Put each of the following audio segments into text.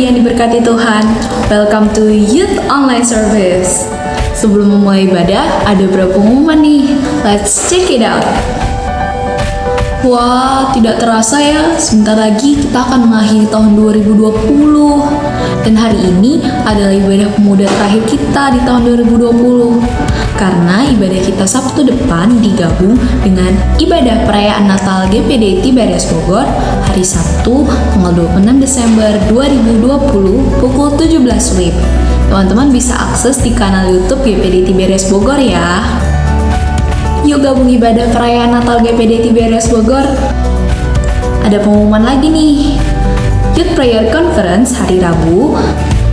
pemudi yang diberkati Tuhan, welcome to Youth Online Service. Sebelum memulai ibadah, ada beberapa pengumuman nih. Let's check it out. Wah, tidak terasa ya, sebentar lagi kita akan mengakhiri tahun 2020. Dan hari ini adalah ibadah pemuda terakhir kita di tahun 2020. Karena ibadah kita Sabtu depan digabung dengan ibadah perayaan Natal GPD Tiberias Bogor hari Sabtu tanggal 26 Desember 2020 pukul 17 WIB. Teman-teman bisa akses di kanal YouTube GPD Tiberias Bogor ya. Yuk gabung ibadah perayaan Natal GPD Tiberias Bogor. Ada pengumuman lagi nih. Youth Prayer Conference hari Rabu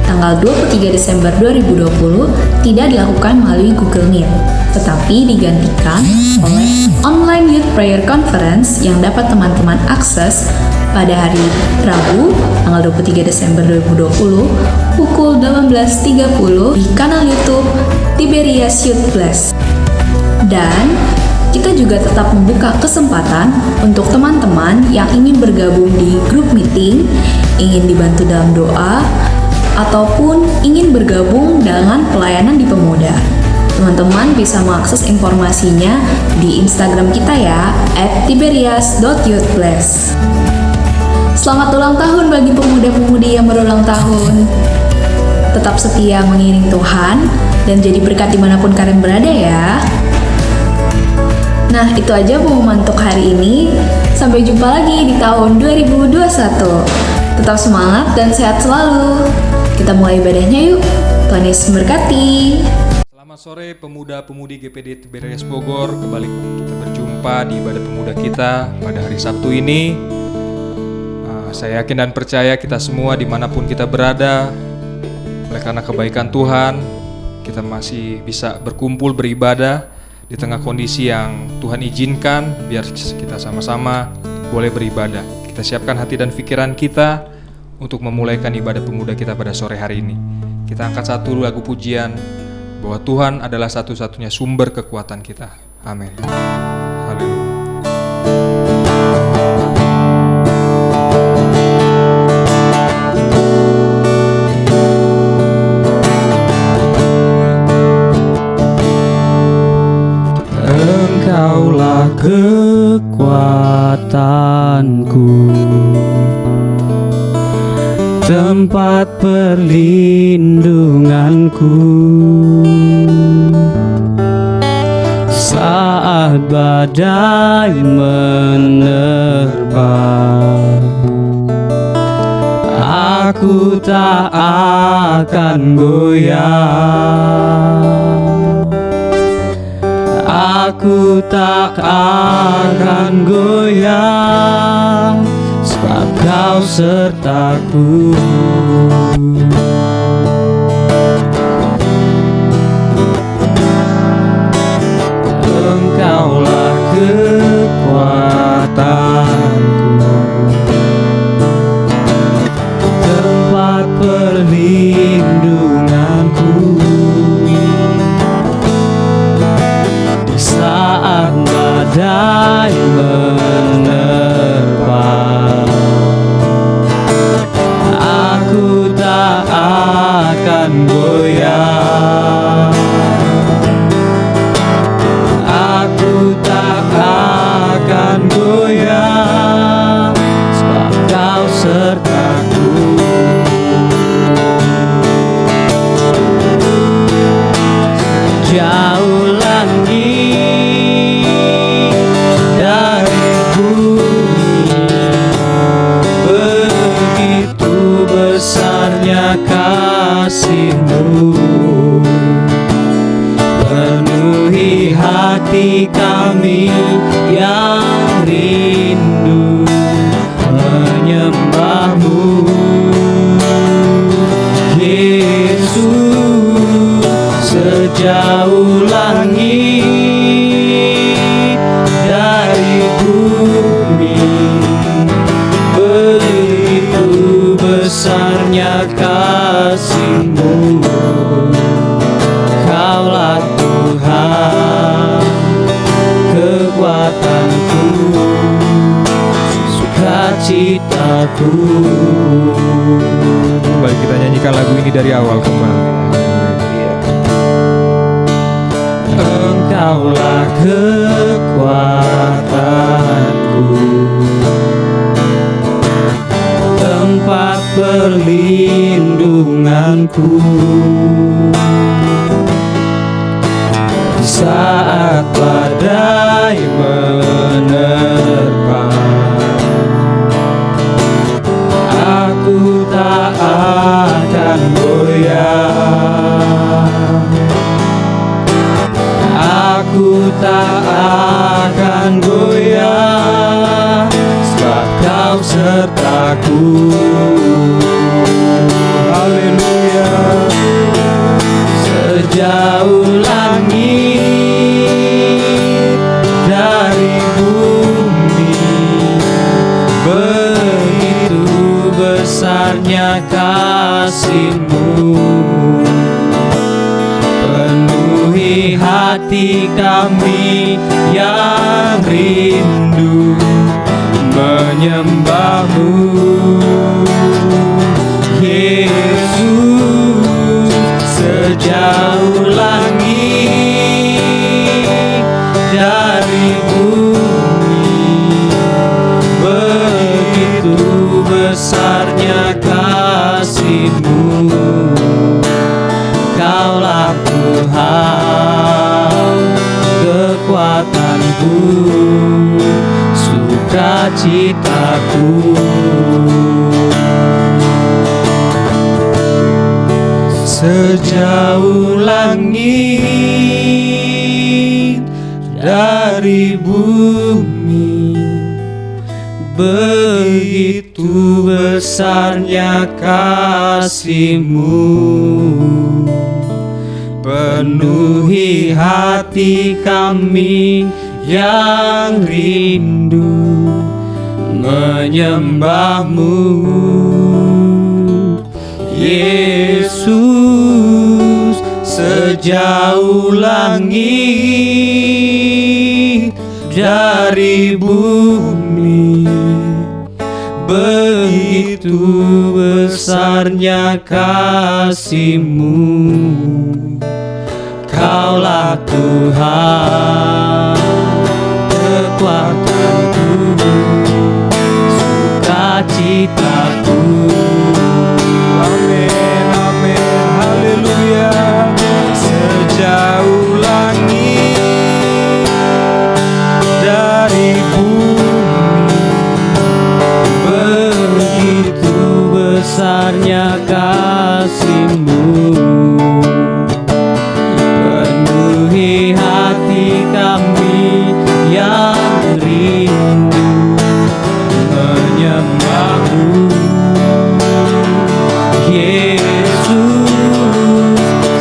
tanggal 23 Desember 2020 tidak dilakukan melalui Google Meet, tetapi digantikan oleh Online Youth Prayer Conference yang dapat teman-teman akses pada hari Rabu tanggal 23 Desember 2020 pukul 18.30 di kanal YouTube Tiberias Youth Plus. Dan kita juga tetap membuka kesempatan untuk teman-teman yang ingin bergabung di grup meeting, ingin dibantu dalam doa, ataupun ingin bergabung dengan pelayanan di pemuda. Teman-teman bisa mengakses informasinya di Instagram kita ya, @tiberias.youthbless. Selamat ulang tahun bagi pemuda-pemudi yang berulang tahun. Tetap setia mengiring Tuhan dan jadi berkat dimanapun kalian berada ya. Nah, itu aja pengumuman untuk hari ini. Sampai jumpa lagi di tahun 2021. Tetap semangat dan sehat selalu. Kita mulai ibadahnya yuk. Tuhan Yesus memberkati. Selamat sore pemuda-pemudi GPD Tiberias Bogor. Kembali kita berjumpa di ibadah pemuda kita pada hari Sabtu ini. Saya yakin dan percaya kita semua dimanapun kita berada, oleh karena kebaikan Tuhan, kita masih bisa berkumpul beribadah di tengah kondisi yang Tuhan izinkan, biar kita sama-sama boleh beribadah. Kita siapkan hati dan pikiran kita untuk memulaikan ibadah pemuda kita pada sore hari ini. Kita angkat satu lagu pujian bahwa Tuhan adalah satu-satunya sumber kekuatan kita. Amin. Haleluya. Engkaulah kekuatanku, tempat perlindunganku saat badai menerpa. Aku tak akan goyah, aku tak akan goyah, sebab Kau sertaku. Engkaulah kekuatanku, tempat perlindunganku di saat badai menerpa. Aku tak akan goyah, aku tak akan goyah, sebab Kau sertaku. Jauh langit dari bumi, begitu besarnya kasih-Mu, penuhi hati kami yang rindu menyembah-Mu. Yesus, sejauh langit dari bumi, begitu besarnya kasih-Mu. Kaulah Tuhan, kekuatanku, sukacitaku. Kembali Kita nyanyikan lagu ini dari awal kembali. Engkaulah kekuatanku, tempat perlindunganku. Di saat badai menerpa, aku tak akan goyah. Aku tak akan goyah, sebab Kau sertaku. Haleluya. Sejauh langit dari bumi, begitu besarnya kasih-Mu. Penuhi hati kami yang rindu menyembah-Mu, Yesus. Sejauh langit dari bumi, begitu besarnya kasih-Mu. Kaulah Tuhan, kekuatanku, sukacitaku. Sejauh langit dari bumi, begitu besarnya kasih-Mu. Penuhi hati kami yang rindu menyembah-Mu, Yesus. Sejauh langit dari bumi, begitu besarnya kasih-Mu. Kaulah Tuhan, kekuatanku, sukacitaku. Amin, amin, haleluya. Sejauh langit dari bumi, begitu besarnya kasih-Mu. Penuhi hati kami yang rindu menyembah-Mu, Yesus.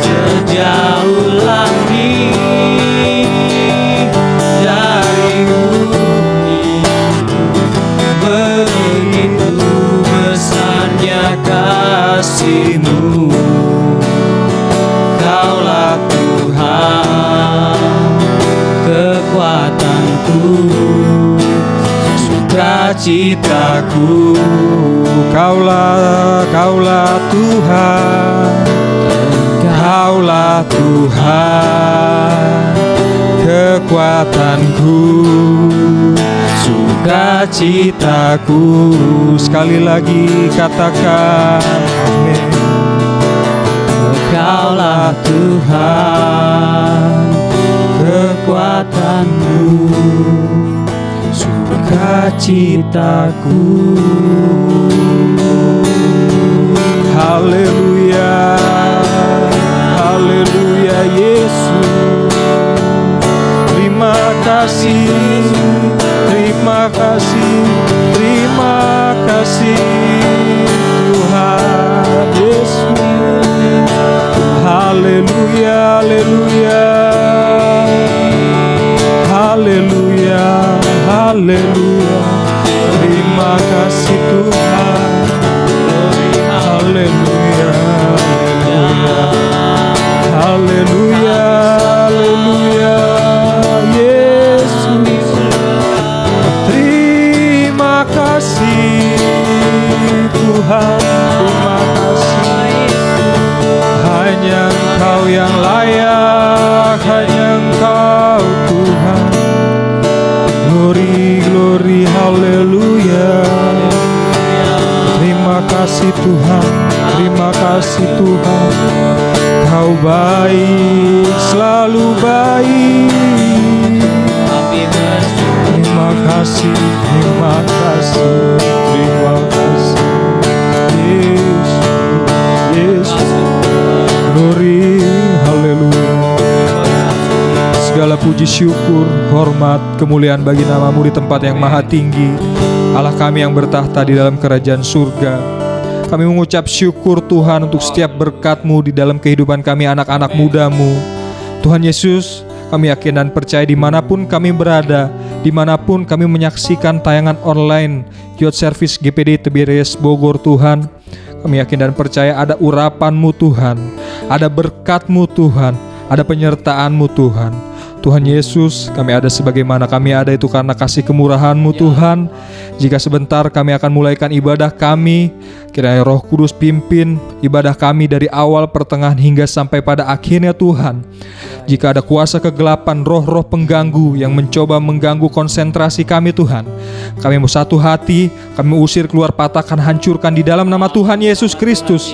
Sejauh langit dari bumi, begitu besarnya kasih-Mu. Kaulah Tuhan, kekuatanku, sukacitaku. Kaulah Tuhan, Kaulah Tuhan, kekuatanku, sukacitaku. Sekali lagi katakan amin. Kaulah Tuhan, kekuatanku, sukacitaku. Haleluya, haleluya Yesus. Terima kasih, terima kasih, terima kasih Tuhan Yesus. Haleluya, haleluya, haleluya, haleluya. Terima kasih Tuhan. Haleluya, haleluya, haleluya, Yesus. Terima kasih Tuhan, terima kasih. hanya Engkau Tuhan. Glory, glory, haleluya. Terima kasih Tuhan, terima kasih Tuhan. Kau baik, selalu baik. Terima kasih, terima kasih, terima kasih. Yesus, Yesus. Glory, haleluya. Segala puji syukur, hormat, kemuliaan bagi nama-Mu di tempat yang maha tinggi. Allah kami yang bertahta di dalam kerajaan surga. Kami mengucap syukur Tuhan untuk setiap berkat-Mu di dalam kehidupan kami anak-anak muda-Mu. Tuhan Yesus, kami yakin dan percaya dimanapun kami berada, dimanapun kami menyaksikan tayangan online Youth Service GPD TBRS Bogor Tuhan, kami yakin dan percaya ada urapan-Mu Tuhan, ada berkat-Mu Tuhan, ada penyertaan-Mu Tuhan. Tuhan Yesus, kami ada sebagaimana kami ada itu karena kasih kemurahan-Mu Tuhan. Jika sebentar kami akan mulaikan ibadah kami, kiranya Roh Kudus pimpin ibadah kami dari awal, pertengahan hingga sampai pada akhirnya Tuhan. Jika ada kuasa kegelapan, roh-roh pengganggu yang mencoba mengganggu konsentrasi kami Tuhan, kami mau satu hati, kami usir keluar, patahkan, hancurkan di dalam nama Tuhan Yesus Kristus.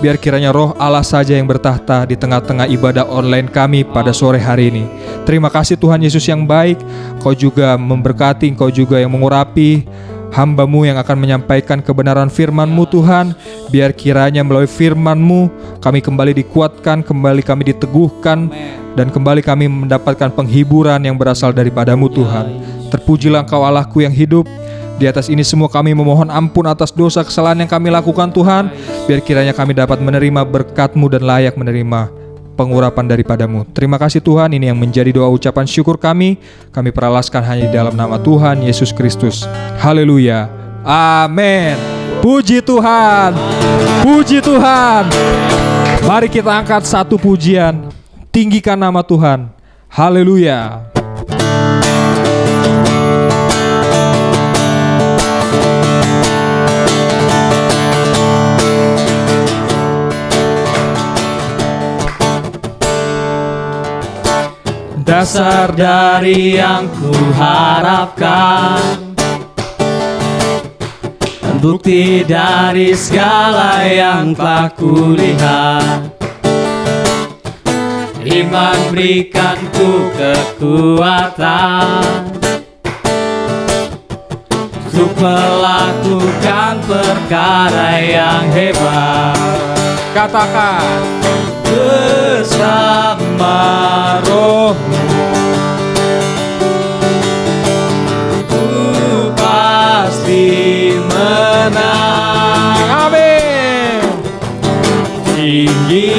Biar kiranya roh Allah saja yang bertahta di tengah-tengah ibadah online kami pada sore hari ini. Terima kasih Tuhan Yesus yang baik. Kau juga memberkati, Engkau juga yang mengurapi hamba-Mu yang akan menyampaikan kebenaran firman-Mu Tuhan. Biar kiranya melalui firman-Mu kami kembali dikuatkan, kembali kami diteguhkan, dan kembali kami mendapatkan penghiburan yang berasal daripada-Mu Tuhan. Terpujilah Engkau Allahku yang hidup. Di atas ini semua kami memohon ampun atas dosa kesalahan yang kami lakukan Tuhan. Biar kiranya kami dapat menerima berkat-Mu dan layak menerima pengurapan daripada-Mu. Terima kasih Tuhan, ini yang menjadi doa ucapan syukur kami. Kami peralaskan hanya di dalam nama Tuhan Yesus Kristus. Haleluya. Amin. Puji Tuhan. Puji Tuhan. Mari kita angkat satu pujian. Tinggikan nama Tuhan. Haleluya. Dasar dari yang kuharapkan, bukti dari segala yang telah kulihat. Iman berikanku kekuatan untuk melakukan perkara yang hebat. Katakan, bersama Roh-Mu ku pasti menang. amin. Tinggi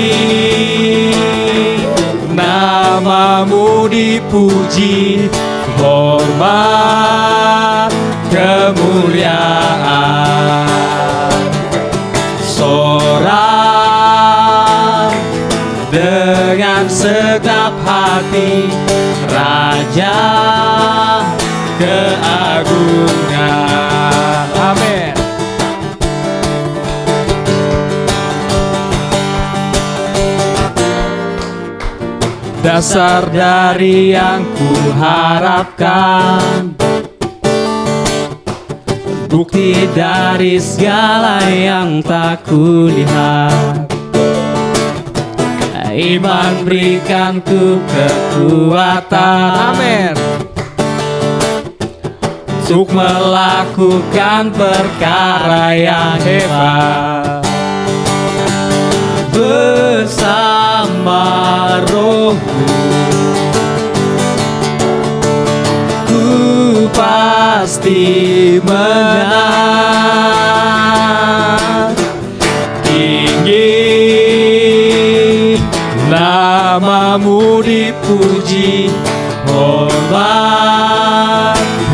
nama-Mu dipuji, hormat kemuliaan. Sorak dengan segenap hati, Raja keagungan. Amin. Dasar dari yang kuharapkan, bukti dari segala yang tak kulihat. Iman berikanku kekuatan, Amin. untuk melakukan perkara yang hebat. Bersama Roh-Mu ku pasti menang. Tinggi nama-Mu dipuji, hormat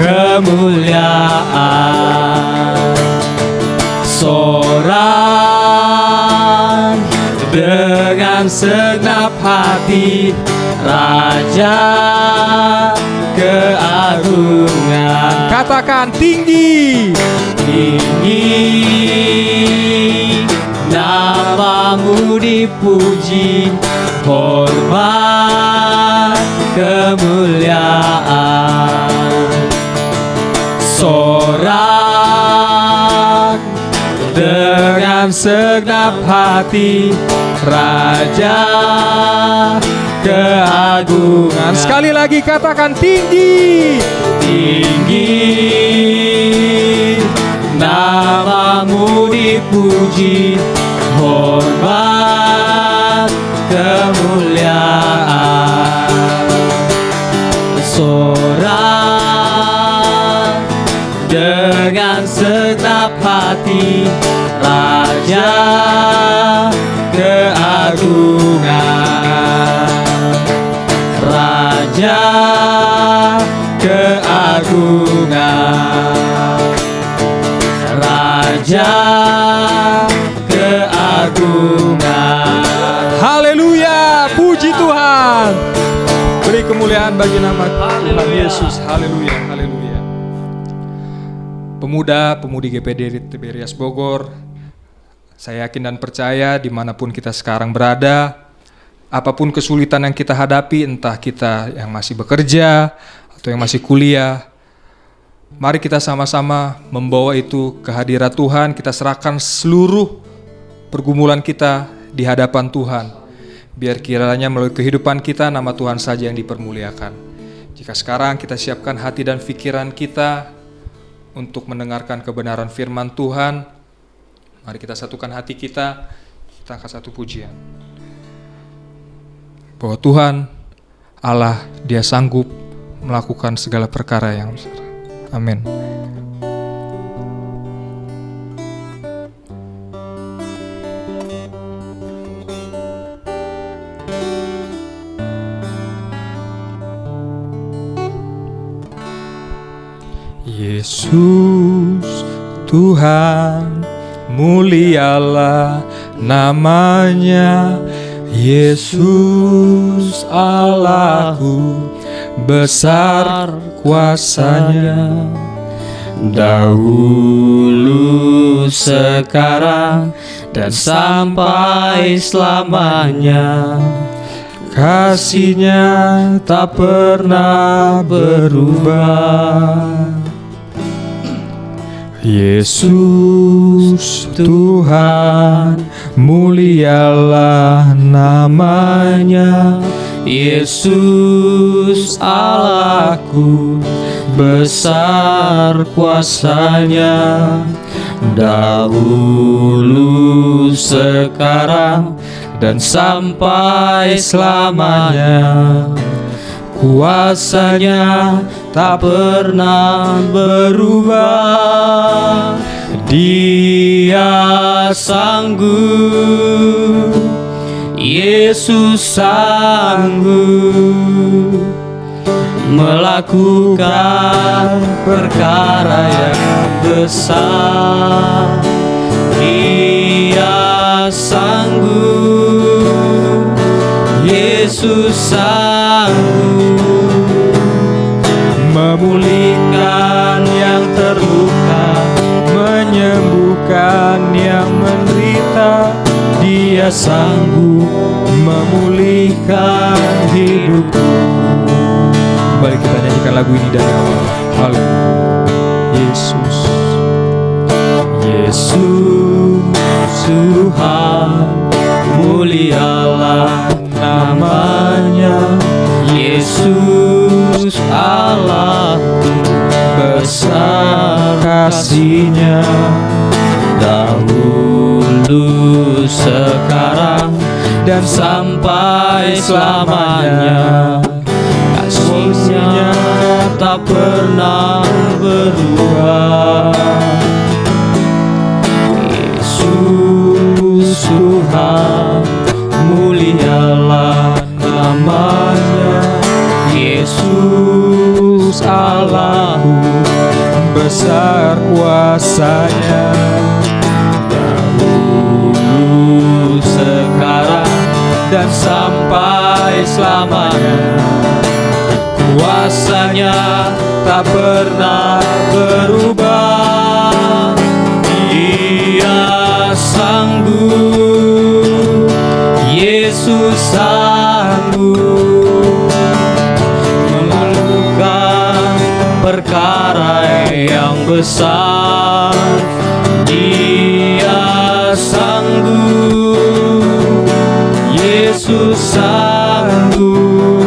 kemuliaan. Sorak dengan segenap hati, Raja keagungan. Katakan, tinggi. Tinggi nama-Mu dipuji, hormat segenap hati, Raja keagungan. Sekali lagi katakan tinggi, tinggi namamu dipuji, hormat kemuliaan. Sorak dengan segenap hati, Raja keagungan, Raja keagungan, Raja keagungan. Haleluya, puji Tuhan. Beri kemuliaan bagi nama Tuhan Yesus. Haleluya, haleluya. Pemuda-pemudi GPD Tiberias Bogor, saya yakin dan percaya dimanapun kita sekarang berada, apapun kesulitan yang kita hadapi, entah kita yang masih bekerja atau yang masih kuliah, mari kita sama-sama membawa itu ke hadirat Tuhan. Kita serahkan seluruh pergumulan kita di hadapan Tuhan. Biar kiranya melalui kehidupan kita nama Tuhan saja yang dipermuliakan. Jika sekarang kita siapkan hati dan pikiran kita untuk mendengarkan kebenaran firman Tuhan, mari kita satukan hati kita angkat satu pujian. Bahwa Tuhan Allah, Dia sanggup melakukan segala perkara yang besar. Amin. Yesus Tuhan, mulialah namanya. Yesus Allahku, besar kuasanya. Dahulu, sekarang, dan sampai selamanya, kasih-Nya tak pernah berubah. Yesus Tuhan, mulialah namanya. Yesus Allahku, besar kuasanya. Dahulu, sekarang, dan sampai selamanya, kuasanya tak pernah berubah. Dia sanggup, Yesus sanggup melakukan perkara yang besar. Dia sanggup, Yesus sanggup memulihkan yang terluka, menyembuhkan yang menderita. Dia sanggup memulihkan hidupku. Kembali kita nyanyikan lagu ini dari awal. Haleluya. Yesus, Yesus Tuhan, mulialah namanya. Yesus Allah, besar kasih-Nya. Dahulu, sekarang, dan sampai selamanya, kasih-Nya tak pernah berubah. Yesus Tuhan, mulialah namanya. Yesus Allahku, besar kuasanya. Dahulu, sekarang, dan sampai selamanya, kuasanya tak pernah berubah. Dia sanggup, Yesus sanggup melakukan perkara yang besar. Dia sanggup Yesus sanggup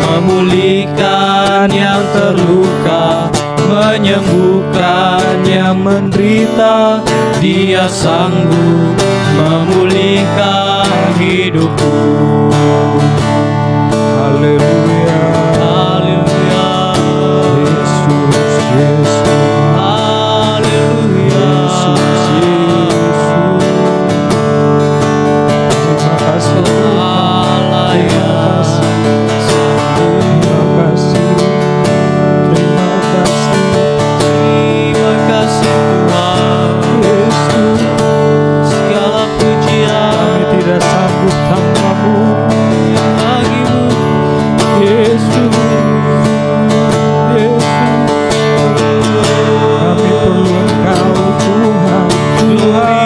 memulihkan yang terluka, menyembuhkan yang menderita. Dia sanggup memulihkan hidupku. Haleluya. Haleluya. Yesus, Yesus. Haleluya. Yesus, Yesus. Terima kasih Tuhan. Allah Terima yang kasih. sanggup. Terima kasih. Terima kasih. Terima kasih Tuhan. Yesus, Segala pujian kami tidak sanggup tanpamu. bagimu. Yesus, Yesus. Kami perlu Engkau Tuhan. Tuhan.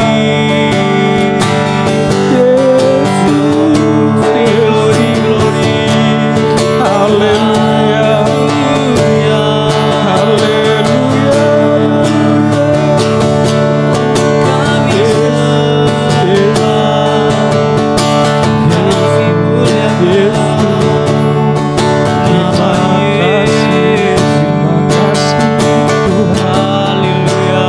Yesus, Glory, glory. haleluya. Haleluya. Haleluya. Kami sembah, kami muliakan nama Yesus. Terima kasih Tuhan. Haleluya.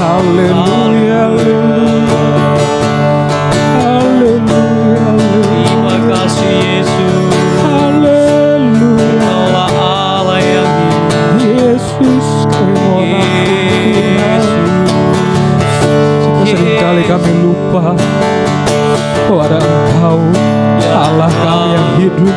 Haleluya. Haleluya. Terima kasih Yesus. Haleluya. Kaulah Allah yang hidup. Yesus, kami mohon ampun Tuhan. Seringkali kami lupa bahwa ada Engkau, Allah kami yang hidup.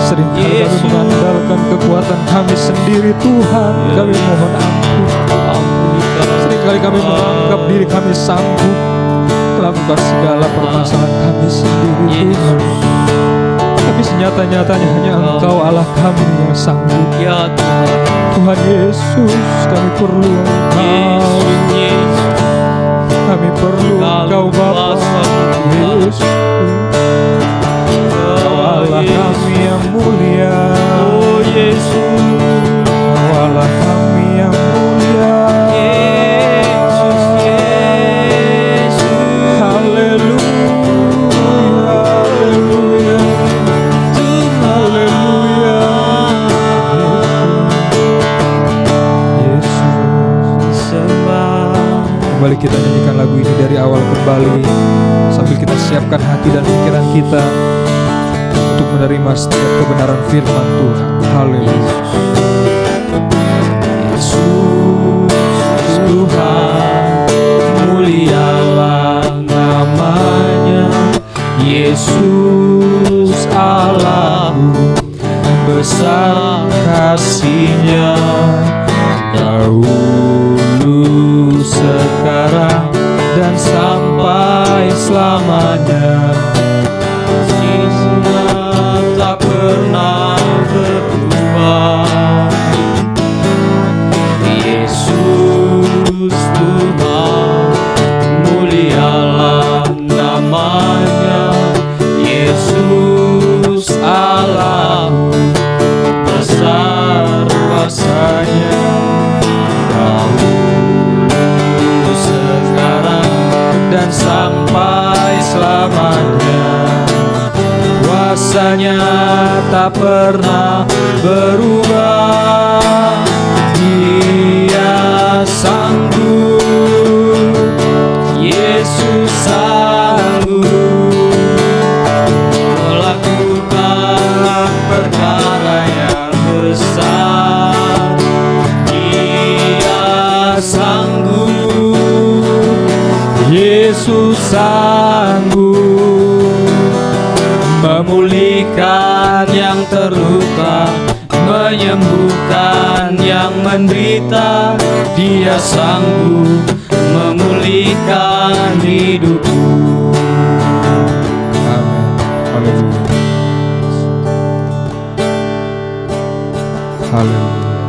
Seringkali kami Yesus. mengandalkan kekuatan kami sendiri Tuhan. Kami mohon ampun. Ampuni kami. Seringkali kami menganggap diri kami sanggup melakukan segala permasalahan kami sendiri Tuhan. Tapi senyata-nyatanya hanya Engkau Allah kami yang sanggup. Ya Tuhan. Tuhan Yesus, kami perlu Engkau. Yesus, Yesus. Kami perlu Engkau Bapa. Yesus, Engkau Allah kami yang mulia. Oh Yesus. Engkau Allah kami yang mulia. Yesus, Yesus. Haleluya. Haleluya. Haleluya. Yesus. Sembah. Kembali kita nyanyikan lagu ini dari awal kembali, sambil kita siapkan hati dan pikiran kita untuk menerima setiap kebenaran firman Tuhan. Haleluya. Yesus Tuhan, mulialah namanya. Yesus Allahku, besar kasih-Nya. Dahulu, sekarang, dan sampai selamanya. Kasih-Nya tak pernah berubah. Yesus Tuhan, mulialah namanya. Yesus Allahku, besar kuasa-Nya. Dahulu, sekarang, dan sampai selamanya. Kuasa-Nya tak pernah berubah. Dia sanggup, Yesus sanggup melakukan perkara yang besar. Dia sanggup, Yesus sanggup memulihkan yang terluka, menyembuhkan yang menderita. Dia sanggup memulihkan hidupku. Amin. Haleluya. Haleluya.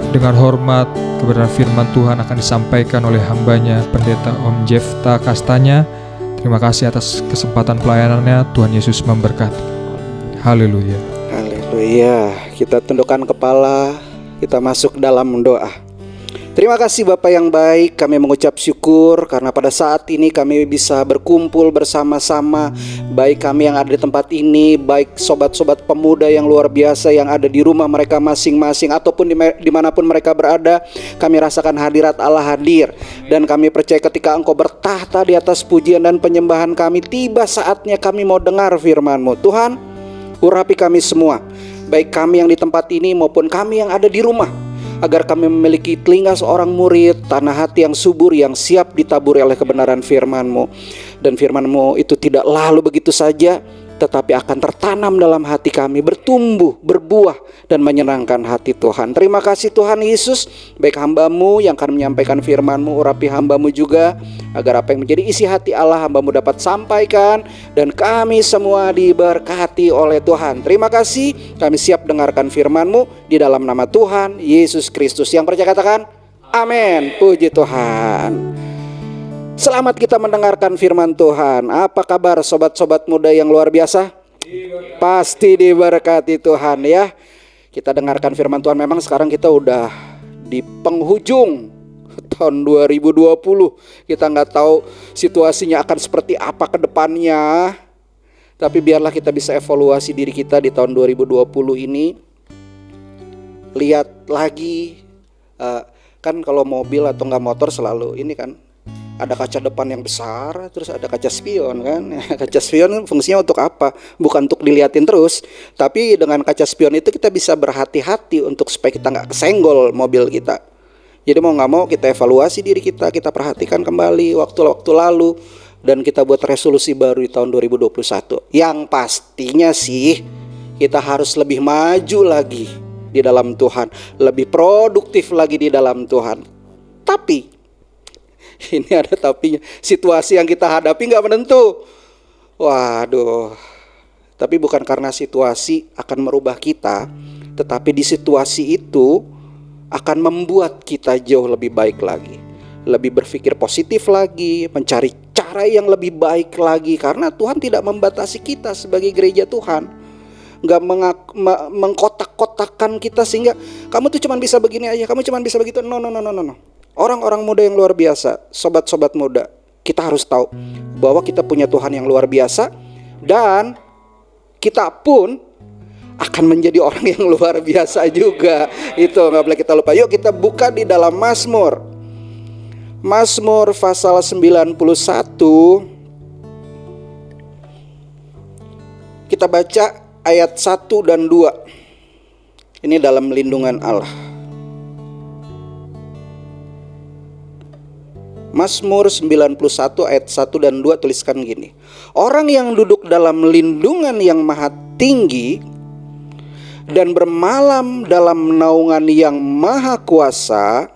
Dengan hormat, kebenaran firman Tuhan akan disampaikan oleh hambanya Pendeta Om Jefta Kastanya. Terima kasih atas kesempatan pelayanannya. Tuhan Yesus memberkati. Haleluya. Haleluya. Kita tundukkan kepala, kita masuk dalam doa. Terima kasih Bapak yang baik, kami mengucap syukur karena pada saat ini kami bisa berkumpul bersama-sama. Baik kami yang ada di tempat ini, baik sobat-sobat pemuda yang luar biasa yang ada di rumah mereka masing-masing ataupun dimanapun mereka berada. Kami rasakan hadirat Allah hadir. Dan kami percaya ketika Engkau bertahta di atas pujian dan penyembahan kami, tiba saatnya kami mau dengar firman-Mu. Tuhan, urapi kami semua, baik kami yang di tempat ini maupun kami yang ada di rumah, agar kami memiliki telinga seorang murid, tanah hati yang subur, yang siap ditaburi oleh kebenaran firman-Mu. Dan firman-Mu itu tidak lalu begitu saja, tetapi akan tertanam dalam hati kami, bertumbuh, berbuah, dan menyenangkan hati Tuhan. Terima kasih Tuhan Yesus, baik hamba-Mu yang akan menyampaikan firman-Mu, urapi hamba-Mu juga, agar apa yang menjadi isi hati Allah hamba-Mu dapat sampaikan, dan kami semua diberkati oleh Tuhan. Terima kasih, kami siap dengarkan firman-Mu di dalam nama Tuhan Yesus Kristus. Yang percaya katakan amin. Puji Tuhan. Selamat kita mendengarkan firman Tuhan. Apa kabar sobat-sobat muda yang luar biasa? Pasti diberkati Tuhan ya. Kita dengarkan firman Tuhan. Memang sekarang kita udah di penghujung tahun 2020. Kita nggak tahu situasinya akan seperti apa ke depannya. Tapi biarlah kita bisa evaluasi diri kita di tahun 2020 ini. Lihat lagi, kan kalau mobil atau nggak motor selalu ini kan, ada kaca depan yang besar, terus ada kaca spion kan. Kaca spion fungsinya untuk apa? Bukan untuk dilihatin terus, tapi dengan kaca spion itu kita bisa berhati-hati untuk supaya kita nggak kesenggol mobil kita. Jadi mau nggak mau kita evaluasi diri kita, kita perhatikan kembali waktu-waktu lalu, dan kita buat resolusi baru di tahun 2021. Yang pastinya sih kita harus lebih maju lagi di dalam Tuhan, lebih produktif lagi di dalam Tuhan. Tapi ini ada tapinya, situasi yang kita hadapi gak menentu. Waduh. Tapi bukan karena situasi akan merubah kita, tetapi di situasi itu akan membuat kita jauh lebih baik lagi, lebih berpikir positif lagi, mencari cara yang lebih baik lagi. Karena Tuhan tidak membatasi kita sebagai gereja Tuhan, gak mengkotak-kotakan kita sehingga kamu tuh cuma bisa begini aja, kamu cuma bisa begitu. No. Orang-orang muda yang luar biasa, sobat-sobat muda, kita harus tahu bahwa kita punya Tuhan yang luar biasa, dan kita pun akan menjadi orang yang luar biasa juga. Itu gak boleh kita lupa. Yuk kita buka di dalam Mazmur pasal 91. Kita baca ayat 1 dan 2. Ini dalam lindungan Allah. Mazmur 91 ayat 1 dan 2 tuliskan gini. Orang yang duduk dalam lindungan yang maha tinggi dan bermalam dalam naungan yang maha kuasa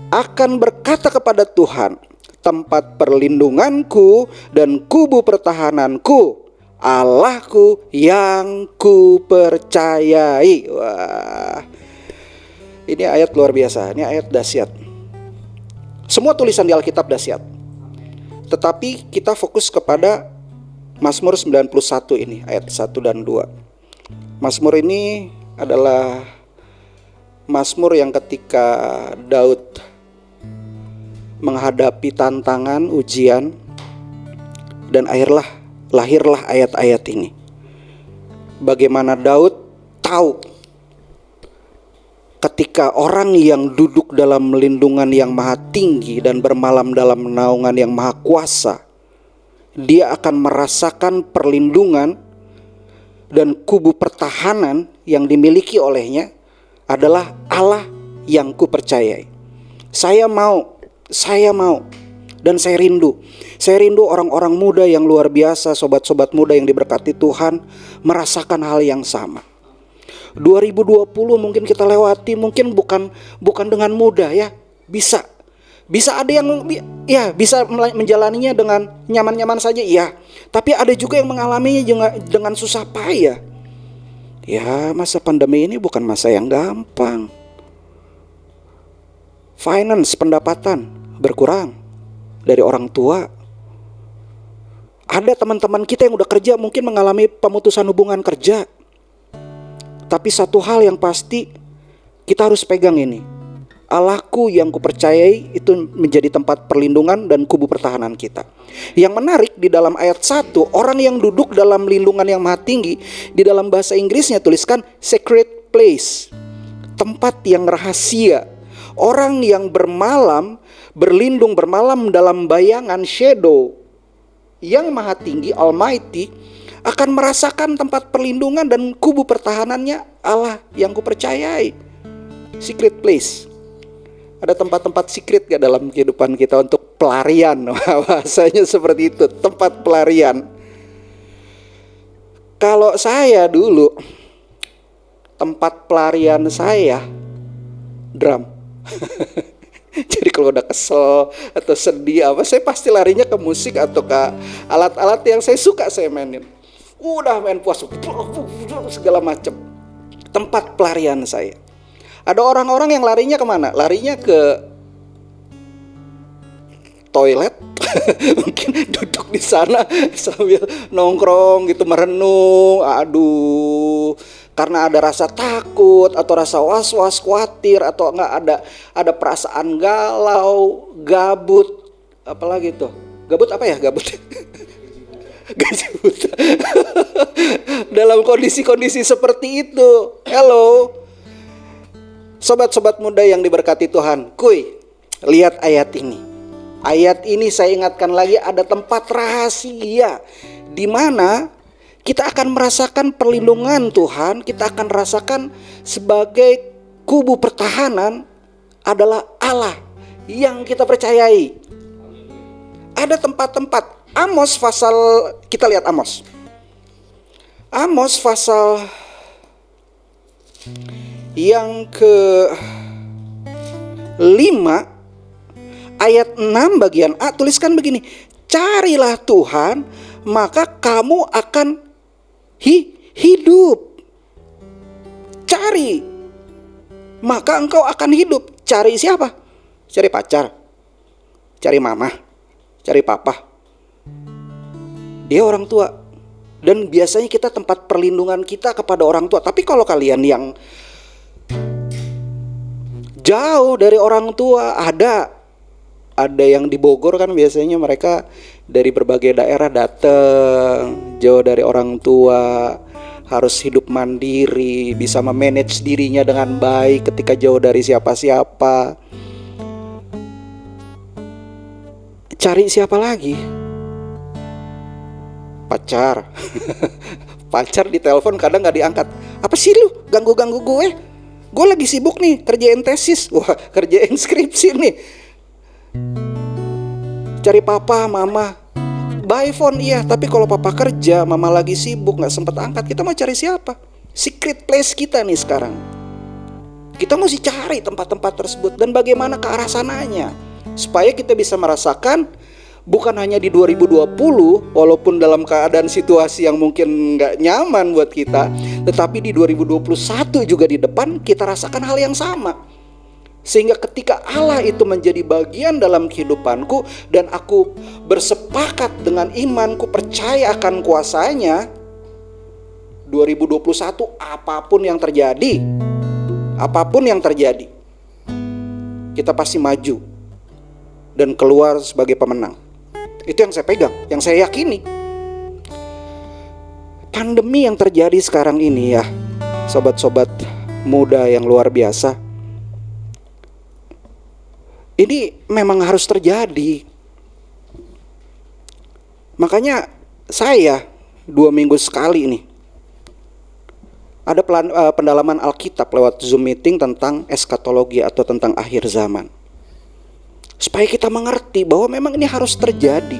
akan berkata kepada Tuhan, tempat perlindunganku dan kubu pertahananku, Allahku yang kupercayai. Wah, ini ayat luar biasa, ini ayat dahsyat. Semua tulisan di Alkitab dahsyat, tetapi kita fokus kepada Mazmur 91 ini, ayat 1 dan 2. Mazmur ini adalah Mazmur yang ketika Daud menghadapi tantangan, ujian, dan lahirlah ayat-ayat ini. Bagaimana Daud tahu ketika orang yang duduk dalam lindungan yang maha tinggi dan bermalam dalam naungan yang maha kuasa, dia akan merasakan perlindungan dan kubu pertahanan yang dimiliki olehnya adalah Allah yang kupercayai. Saya mau dan saya rindu. Saya rindu orang-orang muda yang luar biasa, sobat-sobat muda yang diberkati Tuhan, merasakan hal yang sama. 2020 mungkin kita lewati, mungkin bukan dengan mudah ya. Bisa ada yang ya bisa menjalaninya dengan nyaman-nyaman saja ya. Tapi ada juga yang mengalaminya dengan susah payah. Ya, masa pandemi ini bukan masa yang gampang. Finance, pendapatan berkurang dari orang tua. Ada teman-teman kita yang udah kerja mungkin mengalami pemutusan hubungan kerja. Tapi satu hal yang pasti kita harus pegang ini. Allahku yang kupercayai itu menjadi tempat perlindungan dan kubu pertahanan kita. Yang menarik di dalam ayat 1, orang yang duduk dalam lindungan yang maha tinggi, di dalam bahasa Inggrisnya tuliskan secret place, tempat yang rahasia. Orang yang berlindung bermalam dalam bayangan shadow yang maha tinggi, Almighty, akan merasakan tempat perlindungan dan kubu pertahanannya Allah yang kupercayai. Secret place. Ada tempat-tempat secret gak dalam kehidupan kita untuk pelarian? Bahasanya seperti itu, tempat pelarian. Kalau saya dulu, tempat pelarian saya drum. Jadi kalau udah kesel atau sedih apa, saya pasti larinya ke musik atau ke alat-alat yang saya suka saya mainin. Udah main puas segala macam. Tempat pelarian saya. Ada orang-orang yang larinya kemana? Larinya ke toilet. Mungkin duduk di sana sambil nongkrong gitu, merenung. Aduh, karena ada rasa takut atau rasa was-was, khawatir, atau enggak ada perasaan galau, gabut, apalagi tuh. Gabut apa ya? Gabut. Gabut. Dalam kondisi-kondisi seperti itu. Halo. Sobat-sobat muda yang diberkati Tuhan, lihat ayat ini. Ayat ini saya ingatkan lagi, ada tempat rahasia di mana kita akan merasakan perlindungan Tuhan, kita akan rasakan sebagai kubu pertahanan adalah Allah yang kita percayai. Ada tempat-tempat. Amos pasal, kita lihat Amos. Amos pasal yang ke-5 ayat 6 bagian A tuliskan begini. Carilah Tuhan, maka kamu akan hidup. Cari, maka engkau akan hidup. Cari siapa? Cari pacar, cari mama, cari papa. Dia orang tua. Dan biasanya kita tempat perlindungan kita kepada orang tua. Tapi kalau kalian yang jauh dari orang tua, ada yang di Bogor kan biasanya mereka dari berbagai daerah datang, jauh dari orang tua, harus hidup mandiri, bisa memanage dirinya dengan baik ketika jauh dari siapa-siapa. Cari siapa lagi? Pacar. Pacar ditelepon kadang gak diangkat. Apa sih lu ganggu-ganggu gue? Gue lagi sibuk nih kerjain tesis. Wah, kerjain skripsi nih. Cari papa, mama. By phone iya, tapi kalau papa kerja, mama lagi sibuk gak sempet angkat, kita mau cari siapa? Secret place kita nih sekarang. Kita mesti cari tempat-tempat tersebut dan bagaimana ke arah sananya, supaya kita bisa merasakan bukan hanya di 2020, walaupun dalam keadaan situasi yang mungkin gak nyaman buat kita, tetapi di 2021 juga di depan kita rasakan hal yang sama. Sehingga ketika Allah itu menjadi bagian dalam kehidupanku dan aku bersepakat dengan imanku, percaya akan kuasanya, 2021 apapun yang terjadi, kita pasti maju dan keluar sebagai pemenang. Itu yang saya pegang, yang saya yakini. Pandemi yang terjadi sekarang ini ya, sobat-sobat muda yang luar biasa, ini memang harus terjadi. Makanya saya 2 minggu sekali ini ada pendalaman Alkitab lewat Zoom meeting tentang eskatologi atau tentang akhir zaman, supaya kita mengerti bahwa memang ini harus terjadi.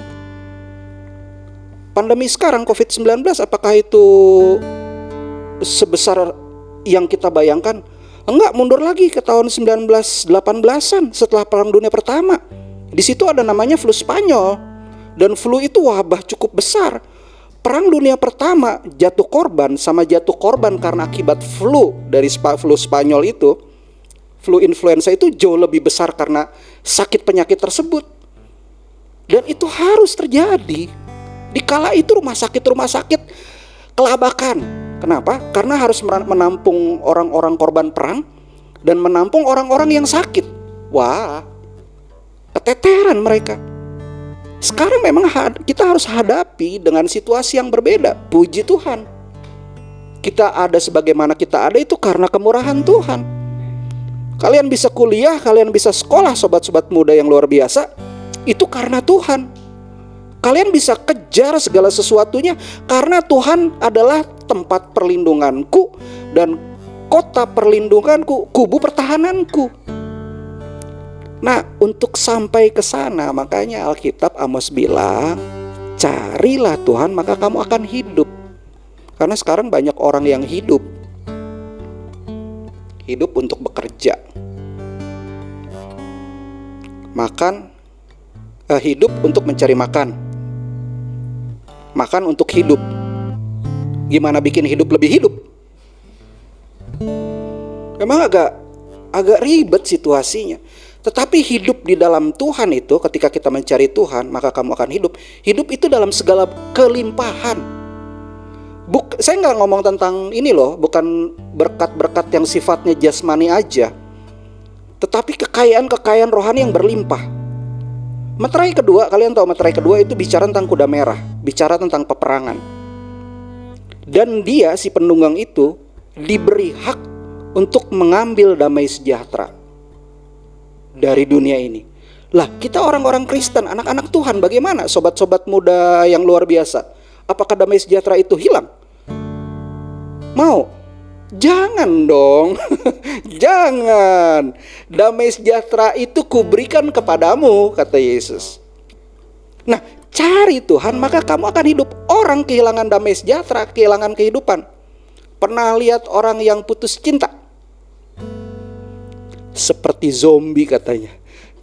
Pandemi sekarang COVID-19, apakah itu sebesar yang kita bayangkan? Enggak, mundur lagi ke tahun 1918-an setelah Perang Dunia Pertama. Di situ ada namanya flu Spanyol. Dan flu itu wabah cukup besar. Perang Dunia Pertama jatuh korban karena akibat flu dari flu Spanyol itu, flu influenza itu jauh lebih besar karena sakit penyakit tersebut. Dan itu harus terjadi. Di kala itu rumah sakit kelabakan. Kenapa? Karena harus menampung orang-orang korban perang dan menampung orang-orang yang sakit. wah, keteteran mereka. Sekarang memang kita harus hadapi dengan situasi yang berbeda. Puji Tuhan, kita ada sebagaimana kita ada itu karena kemurahan Tuhan. Kalian bisa kuliah, kalian bisa sekolah, sobat-sobat muda yang luar biasa, itu karena Tuhan. Kalian bisa kejar segala sesuatunya karena Tuhan adalah tempat perlindunganku dan kota perlindunganku, kubu pertahananku. Nah, untuk sampai ke sana, makanya Alkitab Amos bilang, carilah Tuhan maka kamu akan hidup. Karena sekarang banyak orang yang hidup untuk bekerja, hidup untuk mencari makan, makan untuk hidup. Gimana bikin hidup lebih hidup? Memang agak ribet situasinya. Tetapi hidup di dalam Tuhan itu, ketika kita mencari Tuhan, maka kamu akan hidup. Hidup itu dalam segala kelimpahan. Saya nggak ngomong tentang ini loh, bukan berkat-berkat yang sifatnya jasmani aja, tetapi kekayaan-kekayaan rohani yang berlimpah. Meterai kedua, kalian tahu meterai kedua itu bicara tentang kuda merah, bicara tentang peperangan. Dan dia, si penunggang itu, diberi hak untuk mengambil damai sejahtera dari dunia ini. Lah, kita orang-orang Kristen, anak-anak Tuhan, bagaimana sobat-sobat muda yang luar biasa? Apakah damai sejahtera itu hilang? Mau? Jangan dong. Jangan. Damai sejahtera itu kuberikan kepadamu, kata Yesus. Nah, cari Tuhan maka kamu akan hidup. Orang kehilangan damai sejahtera, kehilangan kehidupan. Pernah lihat orang yang putus cinta? Seperti zombie katanya,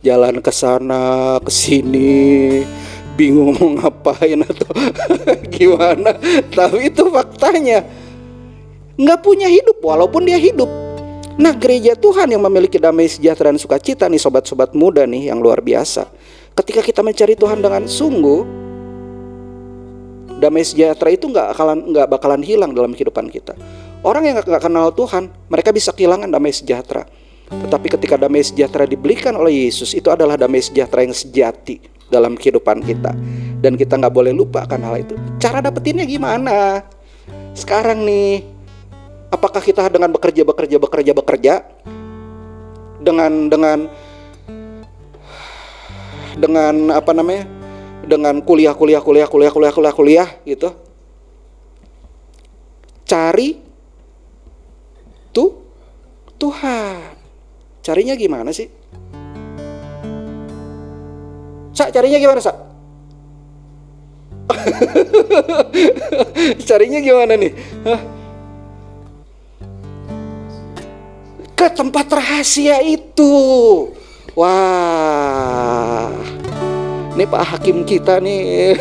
jalan ke sana ke sini, bingung mau ngapain atau gimana. Tapi itu faktanya, nggak punya hidup walaupun dia hidup. Nah, gereja Tuhan yang memiliki damai sejahtera dan sukacita nih, sobat-sobat muda nih yang luar biasa. Ketika kita mencari Tuhan dengan sungguh, damai sejahtera itu nggak bakalan hilang dalam kehidupan kita. Orang yang nggak kenal Tuhan, mereka bisa kehilangan damai sejahtera. Tetapi ketika damai sejahtera diberikan oleh Yesus, itu adalah damai sejahtera yang sejati dalam kehidupan kita. Dan kita gak boleh lupa akan hal itu. Cara dapetinnya gimana? Sekarang nih, apakah kita dengan bekerja dengan apa namanya? Dengan kuliah gitu. Cari Tuhan. Carinya gimana sih? Carinya gimana, Sa? Carinya gimana nih? Ke tempat rahasia itu. Wah, ini Pak Hakim kita nih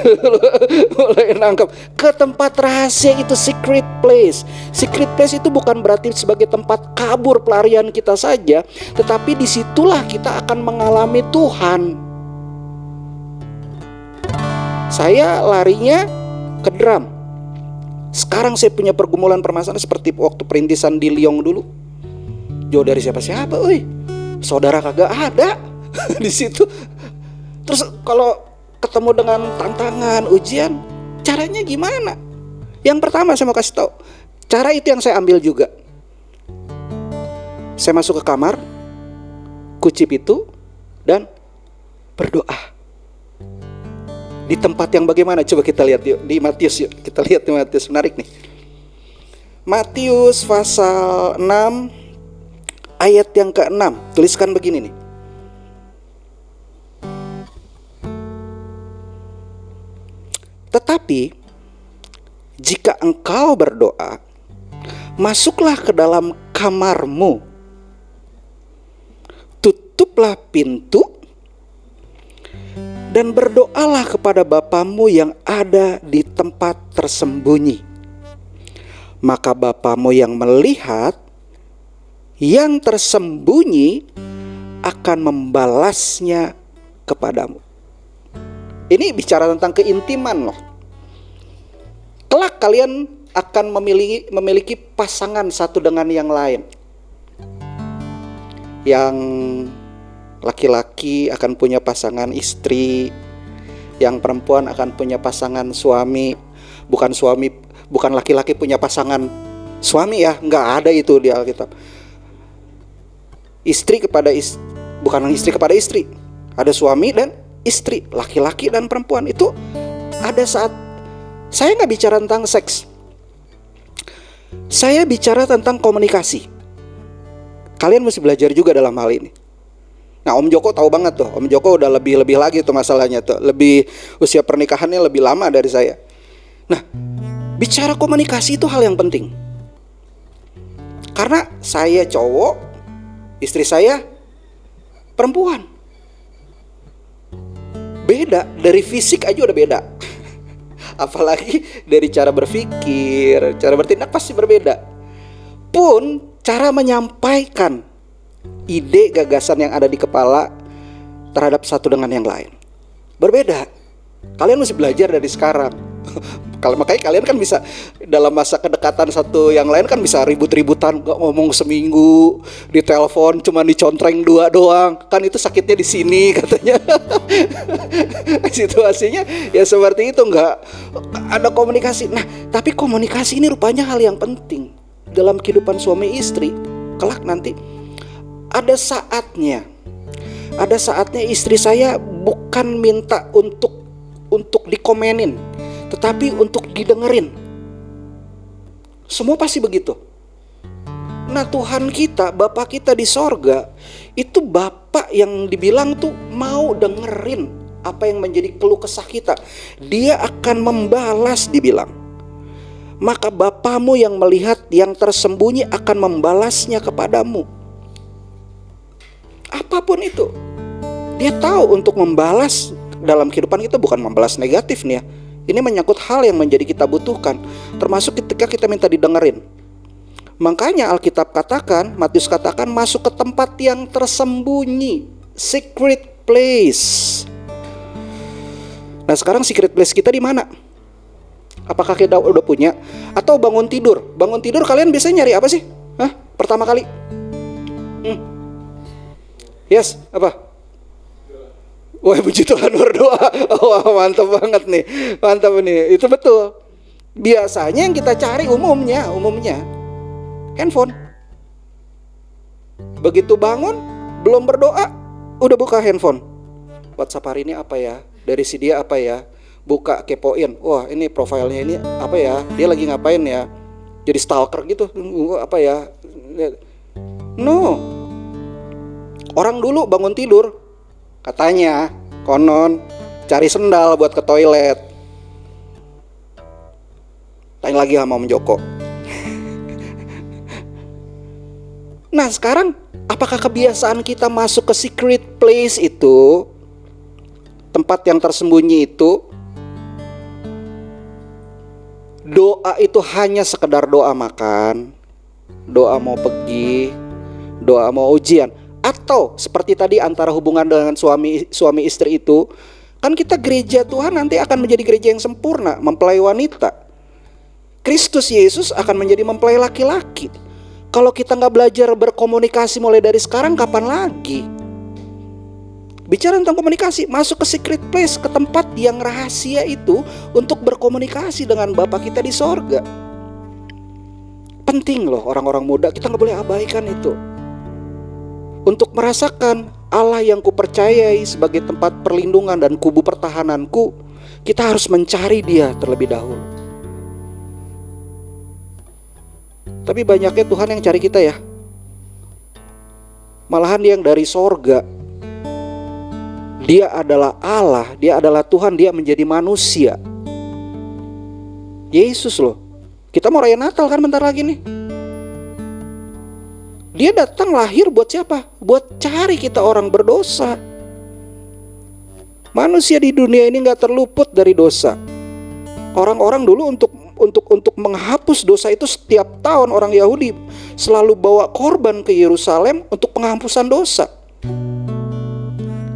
mulai nangkep. Ke tempat rahasia itu, secret place. Secret place itu bukan berarti sebagai tempat kabur pelarian kita saja, tetapi disitulah kita akan mengalami Tuhan. Saya larinya ke drum. Sekarang saya punya pergumulan permasalahan seperti waktu perintisan di Lyon dulu. Jauh dari siapa-siapa, saudara kagak ada di situ. Terus kalau ketemu dengan tantangan, ujian, caranya gimana? Yang pertama saya mau kasih tahu, cara itu yang saya ambil juga. Saya masuk ke kamar, kunci pintu, dan berdoa. Di tempat yang bagaimana? Coba kita lihat yuk, di Matius yuk. Kita lihat di Matius, menarik nih. Matius pasal 6 ayat yang ke-6. Tuliskan begini nih. Tetapi jika engkau berdoa, masuklah ke dalam kamarmu, tutuplah pintu, dan berdoalah kepada Bapamu yang ada di tempat tersembunyi. Maka Bapamu yang melihat yang tersembunyi akan membalasnya kepadamu. Ini bicara tentang keintiman loh. Kelak kalian akan memiliki pasangan satu dengan yang lain. Yang laki-laki akan punya pasangan istri, yang perempuan akan punya pasangan suami. Bukan laki-laki punya pasangan suami ya, nggak ada itu di Alkitab. Bukan istri kepada istri, ada suami dan istri, laki-laki dan perempuan. Itu ada saat. Saya nggak bicara tentang seks, saya bicara tentang komunikasi. Kalian mesti belajar juga dalam hal ini. Nah, Om Joko tahu banget tuh. Om Joko udah lebih lagi tuh masalahnya tuh. Usia pernikahannya lebih lama dari saya. Nah, bicara komunikasi itu hal yang penting. Karena saya cowok, istri saya perempuan. Beda, dari fisik aja udah beda. Apalagi dari cara berpikir, cara bertindak pasti berbeda. Pun cara menyampaikan ide gagasan yang ada di kepala terhadap satu dengan yang lain berbeda. Kalian mesti belajar dari sekarang. Makanya kalian kan bisa dalam masa kedekatan satu yang lain kan bisa ribut-ributan, gak ngomong seminggu, di telepon cuma dicontreng 2 doang. Kan itu sakitnya di sini katanya. Situasinya ya seperti itu, nggak ada komunikasi. Nah, tapi komunikasi ini rupanya hal yang penting dalam kehidupan suami istri. Kelak nanti ada saatnya istri saya bukan minta untuk dikomenin, tetapi untuk didengerin. Semua pasti begitu. Nah, Tuhan kita, Bapa kita di sorga, itu Bapa yang dibilang tuh mau dengerin apa yang menjadi keluh kesah kita. Dia akan membalas, dibilang. Maka Bapamu yang melihat yang tersembunyi akan membalasnya kepadamu. Apapun itu, Dia tahu untuk membalas dalam kehidupan kita, bukan membalas negatif nih ya. Ini menyangkut hal yang menjadi kita butuhkan, termasuk ketika kita minta didengerin. Makanya Alkitab katakan, Matius katakan, masuk ke tempat yang tersembunyi, secret place. Nah, sekarang secret place kita di mana? Apakah kita udah punya? Atau bangun tidur? Bangun tidur kalian biasanya nyari apa sih? Hah? Pertama kali? Yes, apa? Wah, puji Tuhan, berdoa. Wah, mantap banget nih. Mantap nih. Itu betul. Biasanya yang kita cari umumnya handphone. Begitu bangun, belum berdoa, udah buka handphone. WhatsApp hari ini apa ya? Dari si dia apa ya? Buka, kepoin. Wah, ini profilnya ini apa ya? Dia lagi ngapain ya? Jadi stalker gitu. Apa ya? No. Orang dulu bangun tidur, katanya, konon, cari sendal buat ke toilet. Tanya lagi sama Om Joko. Nah, sekarang apakah kebiasaan kita masuk ke secret place itu, tempat yang tersembunyi itu, doa itu hanya sekedar doa makan, doa mau pergi, doa mau ujian? Atau seperti tadi antara hubungan dengan suami istri itu, kan kita gereja Tuhan nanti akan menjadi gereja yang sempurna, mempelai wanita. Kristus Yesus akan menjadi mempelai laki-laki. Kalau kita gak belajar berkomunikasi mulai dari sekarang, kapan lagi? Bicara tentang komunikasi, masuk ke secret place, ke tempat yang rahasia itu, untuk berkomunikasi dengan Bapa kita di sorga. Penting loh orang-orang muda, kita gak boleh abaikan itu. Untuk merasakan Allah yang kupercayai sebagai tempat perlindungan dan kubu pertahananku, kita harus mencari Dia terlebih dahulu. Tapi banyaknya Tuhan yang cari kita ya. Malahan Dia yang dari sorga. Dia adalah Allah, Dia adalah Tuhan, Dia menjadi manusia. Yesus loh. Kita mau raya Natal kan bentar lagi nih. Dia datang lahir buat siapa? Buat cari kita orang berdosa. Manusia di dunia ini gak terluput dari dosa. Orang-orang dulu untuk menghapus dosa itu, setiap tahun orang Yahudi selalu bawa korban ke Yerusalem untuk penghapusan dosa.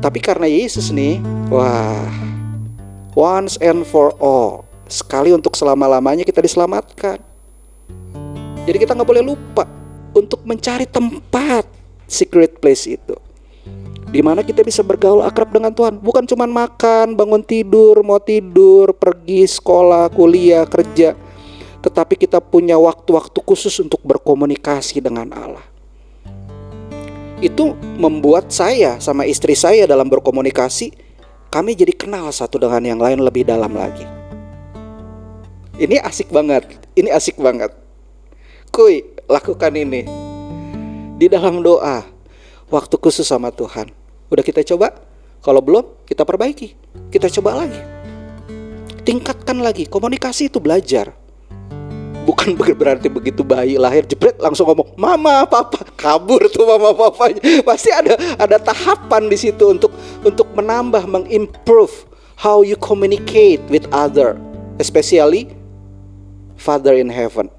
Tapi karena Yesus nih, wah, once and for all, sekali untuk selama-lamanya kita diselamatkan. Jadi kita gak boleh lupa untuk mencari tempat secret place itu. di mana kita bisa bergaul akrab dengan Tuhan. Bukan cuma makan, bangun tidur, mau tidur, pergi sekolah, kuliah, kerja, tetapi kita punya waktu-waktu khusus untuk berkomunikasi dengan Allah. Itu membuat saya sama istri saya dalam berkomunikasi, kami jadi kenal satu dengan yang lain lebih dalam lagi. Ini asik banget, ini asik banget. Kuy, lakukan ini di dalam doa, waktu khusus sama Tuhan. Udah kita coba? Kalau belum, kita perbaiki. Kita coba lagi. Tingkatkan lagi. Komunikasi itu belajar. Bukan berarti begitu bayi lahir jebret langsung ngomong mama, papa, kabur tuh mama papanya. Pasti ada tahapan di situ untuk menambah, mengimprove how you communicate with other, especially Father in heaven.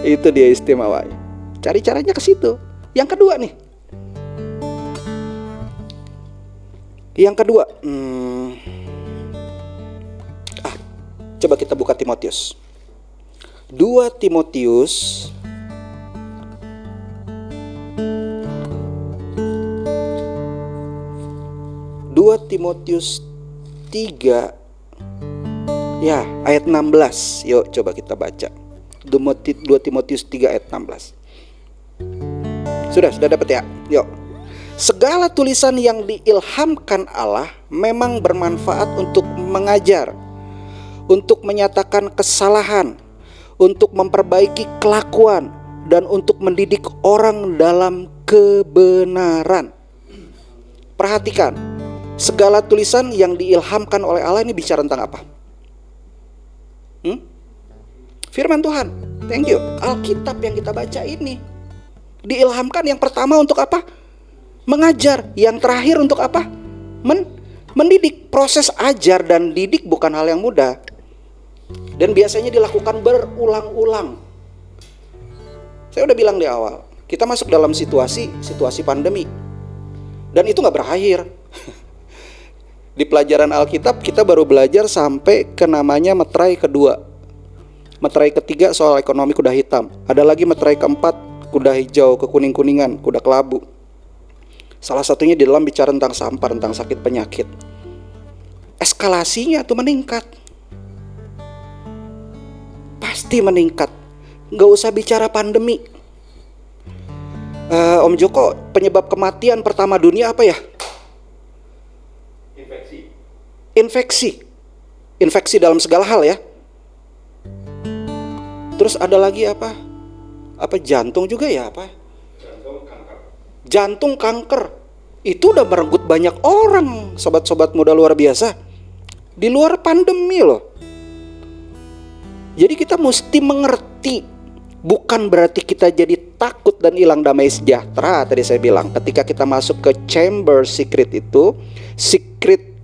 Itu dia istimewanya. Cari caranya ke situ. Yang kedua nih. Coba kita buka Timotius. 2 Timotius 3 ya, ayat 16. Yuk coba kita baca. 2 Timotius 3 ayat 16. Sudah dapat ya? Yuk. Segala tulisan yang diilhamkan Allah memang bermanfaat untuk mengajar, untuk menyatakan kesalahan, untuk memperbaiki kelakuan, dan untuk mendidik orang dalam kebenaran. Perhatikan, segala tulisan yang diilhamkan oleh Allah ini bicara tentang apa? Firman Tuhan. Thank you. Alkitab yang kita baca ini diilhamkan yang pertama untuk apa? Mengajar. Yang terakhir untuk apa? Mendidik. Proses ajar dan didik bukan hal yang mudah, dan biasanya dilakukan berulang-ulang. Saya udah bilang di awal, kita masuk dalam situasi pandemi, dan itu gak berakhir. Di pelajaran Alkitab kita baru belajar sampai ke namanya meterai kedua. Meterai ketiga soal ekonomi kuda hitam. Ada lagi meterai keempat, kuda hijau kekuning-kuningan, kuda kelabu. Salah satunya di dalam bicara tentang sampar, tentang sakit penyakit. Eskalasinya tuh meningkat. Pasti meningkat. Gak usah bicara pandemi. Om Joko, penyebab kematian pertama dunia apa ya? Infeksi dalam segala hal ya. Terus ada lagi apa? Apa jantung juga ya apa? Jantung kanker. Itu udah merenggut banyak orang, sobat-sobat muda luar biasa. Di luar pandemi loh. Jadi kita mesti mengerti, bukan berarti kita jadi takut dan hilang damai sejahtera. Tadi saya bilang, ketika kita masuk ke chamber secret itu, secret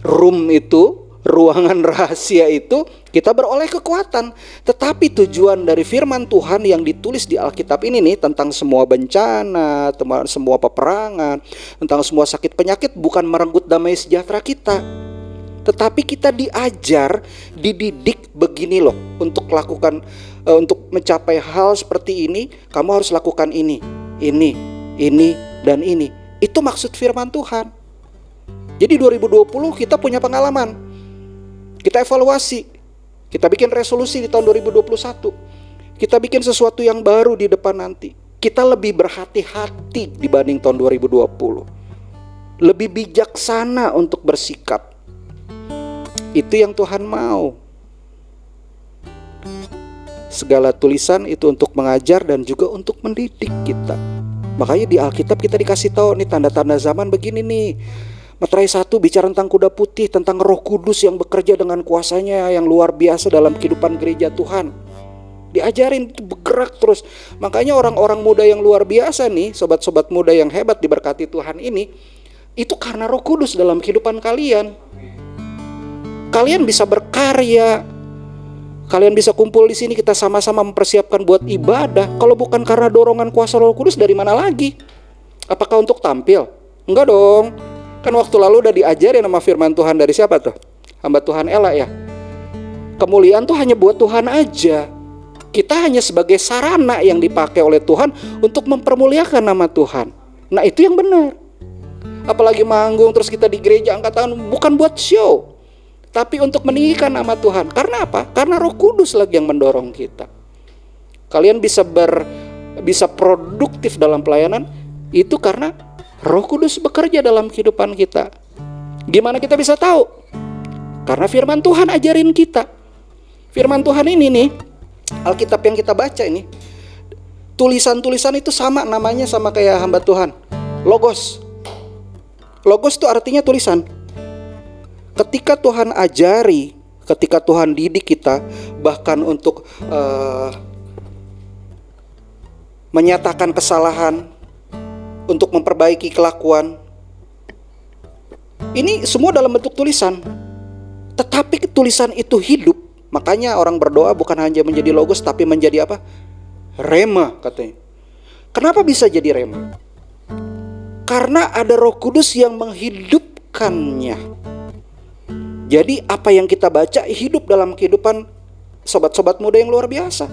room itu, ruangan rahasia itu, kita beroleh kekuatan. Tetapi tujuan dari firman Tuhan yang ditulis di Alkitab ini nih, tentang semua bencana, tentang semua peperangan, tentang semua sakit penyakit, bukan merenggut damai sejahtera kita, tetapi kita diajar, dididik begini loh, untuk lakukan, untuk mencapai hal seperti ini, kamu harus lakukan ini, dan ini. Itu maksud firman Tuhan. Jadi 2020 kita punya pengalaman, kita evaluasi, kita bikin resolusi di tahun 2021, kita bikin sesuatu yang baru di depan nanti. Kita lebih berhati-hati dibanding tahun 2020, lebih bijaksana untuk bersikap. Itu yang Tuhan mau. Segala tulisan itu untuk mengajar dan juga untuk mendidik kita. Makanya di Alkitab kita dikasih tahu nih tanda-tanda zaman begini nih. Meterai 1 bicara tentang kuda putih, tentang Roh Kudus yang bekerja dengan kuasanya yang luar biasa dalam kehidupan gereja Tuhan. Diajarin itu bergerak terus. Makanya orang-orang muda yang luar biasa nih, sobat-sobat muda yang hebat diberkati Tuhan ini, itu karena Roh Kudus dalam kehidupan kalian. Kalian bisa berkarya, kalian bisa kumpul di sini, kita sama-sama mempersiapkan buat ibadah. Kalau bukan karena dorongan kuasa Roh Kudus, dari mana lagi? Apakah untuk tampil? Enggak dong. Kan waktu lalu udah diajarin sama firman Tuhan dari siapa tuh? Hamba Tuhan Ella ya. Kemuliaan tuh hanya buat Tuhan aja. Kita hanya sebagai sarana yang dipakai oleh Tuhan untuk mempermuliakan nama Tuhan. Nah itu yang benar. apalagi manggung terus kita di gereja angkat tangan, bukan buat show, tapi untuk meninggikan nama Tuhan. Karena apa? Karena Roh Kudus lagi yang mendorong kita. Kalian bisa produktif dalam pelayanan itu karena Roh Kudus bekerja dalam kehidupan kita. Gimana kita bisa tahu? Karena firman Tuhan ajarin kita. Firman Tuhan ini nih, Alkitab yang kita baca ini, tulisan-tulisan itu sama namanya, sama kayak hamba Tuhan, Logos. Logos itu artinya tulisan. Ketika Tuhan ajari, ketika Tuhan didik kita, bahkan untuk menyatakan kesalahan, untuk memperbaiki kelakuan, ini semua dalam bentuk tulisan. Tetapi tulisan itu hidup. Makanya orang berdoa bukan hanya menjadi logos, tapi menjadi apa? Rema katanya. Kenapa bisa jadi rema? Karena ada Roh Kudus yang menghidupkannya. Jadi apa yang kita baca hidup dalam kehidupan sobat-sobat muda yang luar biasa.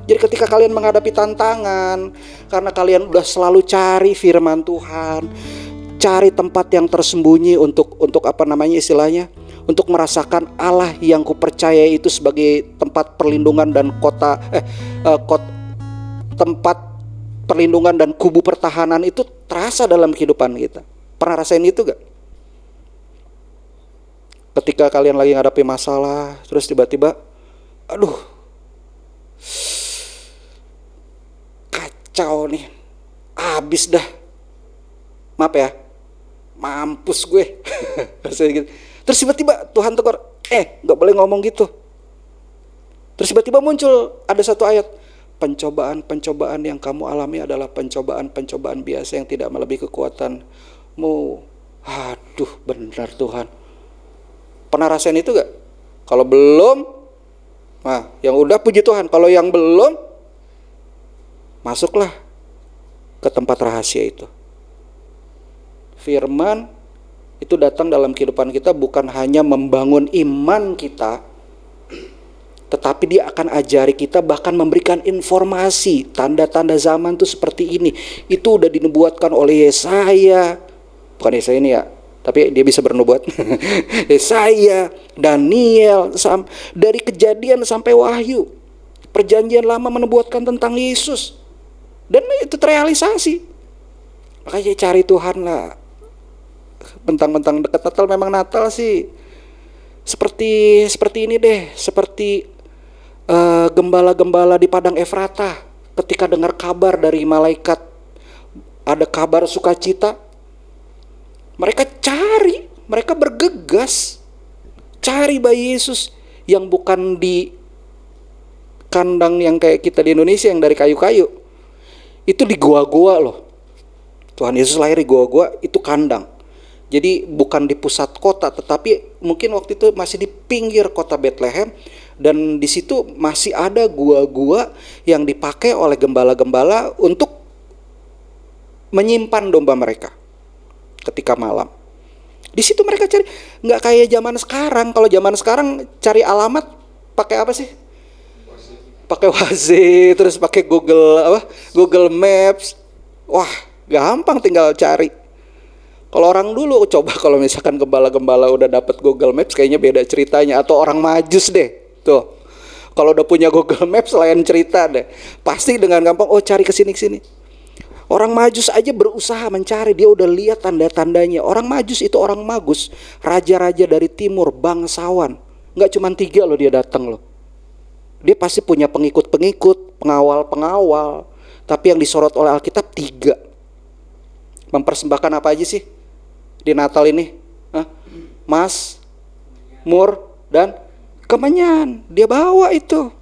Jadi ketika kalian menghadapi tantangan, karena kalian udah selalu cari firman Tuhan, cari tempat yang tersembunyi untuk apa namanya istilahnya, untuk merasakan Allah yang kupercaya itu sebagai tempat perlindungan dan tempat perlindungan dan kubu pertahanan, itu terasa dalam kehidupan kita. Pernah rasain itu gak? Ketika kalian lagi ngadapin masalah, terus tiba-tiba, aduh, kacau nih, habis dah, maaf ya, mampus gue. Terus tiba-tiba Tuhan tegur, gak boleh ngomong gitu. Terus tiba-tiba muncul ada satu ayat, pencobaan-pencobaan yang kamu alami adalah pencobaan-pencobaan biasa yang tidak melebihi kekuatanmu. Aduh, benar Tuhan. Pernah rasain itu gak? Kalau belum, nah yang udah puji Tuhan. Kalau yang belum, masuklah ke tempat rahasia itu. Firman itu datang dalam kehidupan kita bukan hanya membangun iman kita, tetapi dia akan ajari kita, bahkan memberikan informasi. Tanda-tanda zaman itu seperti ini. Itu udah dinubuatkan oleh Yesaya. Bukan Yesaya ini ya, tapi dia bisa bernubuat. Yesaya, Daniel, dari Kejadian sampai Wahyu. Perjanjian lama menubuatkan tentang Yesus. Dan itu terrealisasi. Makanya cari Tuhan lah. Bentang-bentang dekat Natal, memang Natal sih seperti ini deh, seperti gembala-gembala di padang Efrata ketika dengar kabar dari malaikat, ada kabar sukacita, mereka bergegas cari bayi Yesus yang bukan di kandang yang kayak kita di Indonesia yang dari kayu-kayu, itu di goa-goa loh. Tuhan Yesus lahir di goa-goa, itu kandang. Jadi bukan di pusat kota, tetapi mungkin waktu itu masih di pinggir kota Bethlehem, dan di situ masih ada gua-gua yang dipakai oleh gembala-gembala untuk menyimpan domba mereka ketika malam. Di situ mereka cari, nggak kayak zaman sekarang. Kalau zaman sekarang cari alamat pakai apa sih? Pakai Waze, terus pakai Google Maps. Wah, gampang tinggal cari. Kalau orang dulu, coba kalau misalkan gembala-gembala udah dapat Google Maps, kayaknya beda ceritanya. Atau orang Majus deh, tuh. Kalau udah punya Google Maps, lain cerita deh. Pasti dengan gampang, cari kesini. Orang Majus aja berusaha mencari, dia udah lihat tanda-tandanya. Orang Majus itu orang Magus, raja-raja dari timur, bangsawan. Nggak cuma 3 loh dia datang loh. Dia pasti punya pengikut-pengikut, pengawal-pengawal. Tapi yang disorot oleh Alkitab 3. Mempersembahkan apa aja sih di Natal ini? Mas, mur, dan kemenyan. Dia bawa itu.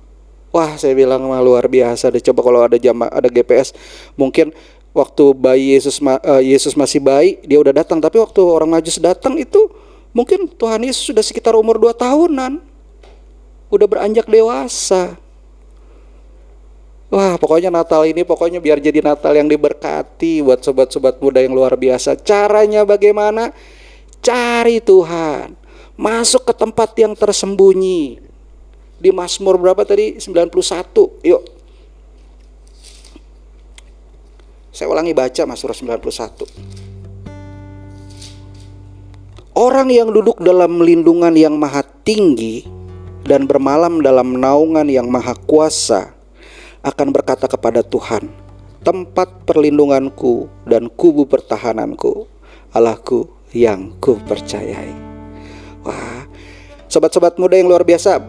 Wah, saya bilang luar biasa deh. Coba kalau ada GPS, mungkin waktu bayi Yesus masih bayi, dia udah datang. Tapi waktu orang Majus datang itu, mungkin Tuhan Yesus sudah sekitar umur 2 tahunan. Udah beranjak dewasa. Wah, pokoknya Natal ini biar jadi Natal yang diberkati buat sobat-sobat muda yang luar biasa. Caranya bagaimana? Cari Tuhan. Masuk ke tempat yang tersembunyi. Di Mazmur berapa tadi? 91. Yuk. Saya ulangi baca Mazmur 91. Orang yang duduk dalam lindungan yang maha tinggi dan bermalam dalam naungan yang maha kuasa akan berkata kepada Tuhan, tempat perlindunganku dan kubu pertahananku, Allahku yang ku percayai. Wah, sobat-sobat muda yang luar biasa,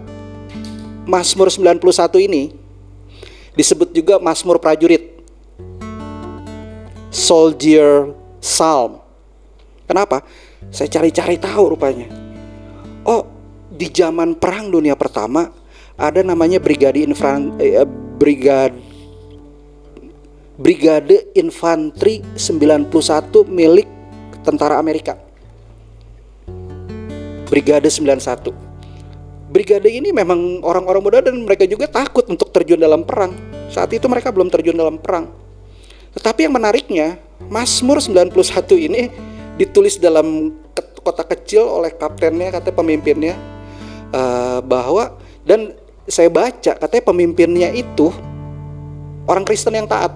Mazmur 91 ini disebut juga Mazmur prajurit, Soldier Psalm. Kenapa? Saya cari-cari tahu rupanya. Oh, di zaman Perang Dunia Pertama ada namanya Brigade Infanteri 91 milik tentara Amerika. Brigade 91. Brigade ini memang orang-orang muda dan mereka juga takut untuk terjun dalam perang. Saat itu mereka belum terjun dalam perang. Tetapi yang menariknya, Mazmur 91 ini ditulis dalam kota kecil oleh kaptennya, katanya pemimpinnya, bahwa, dan saya baca katanya pemimpinnya itu orang Kristen yang taat,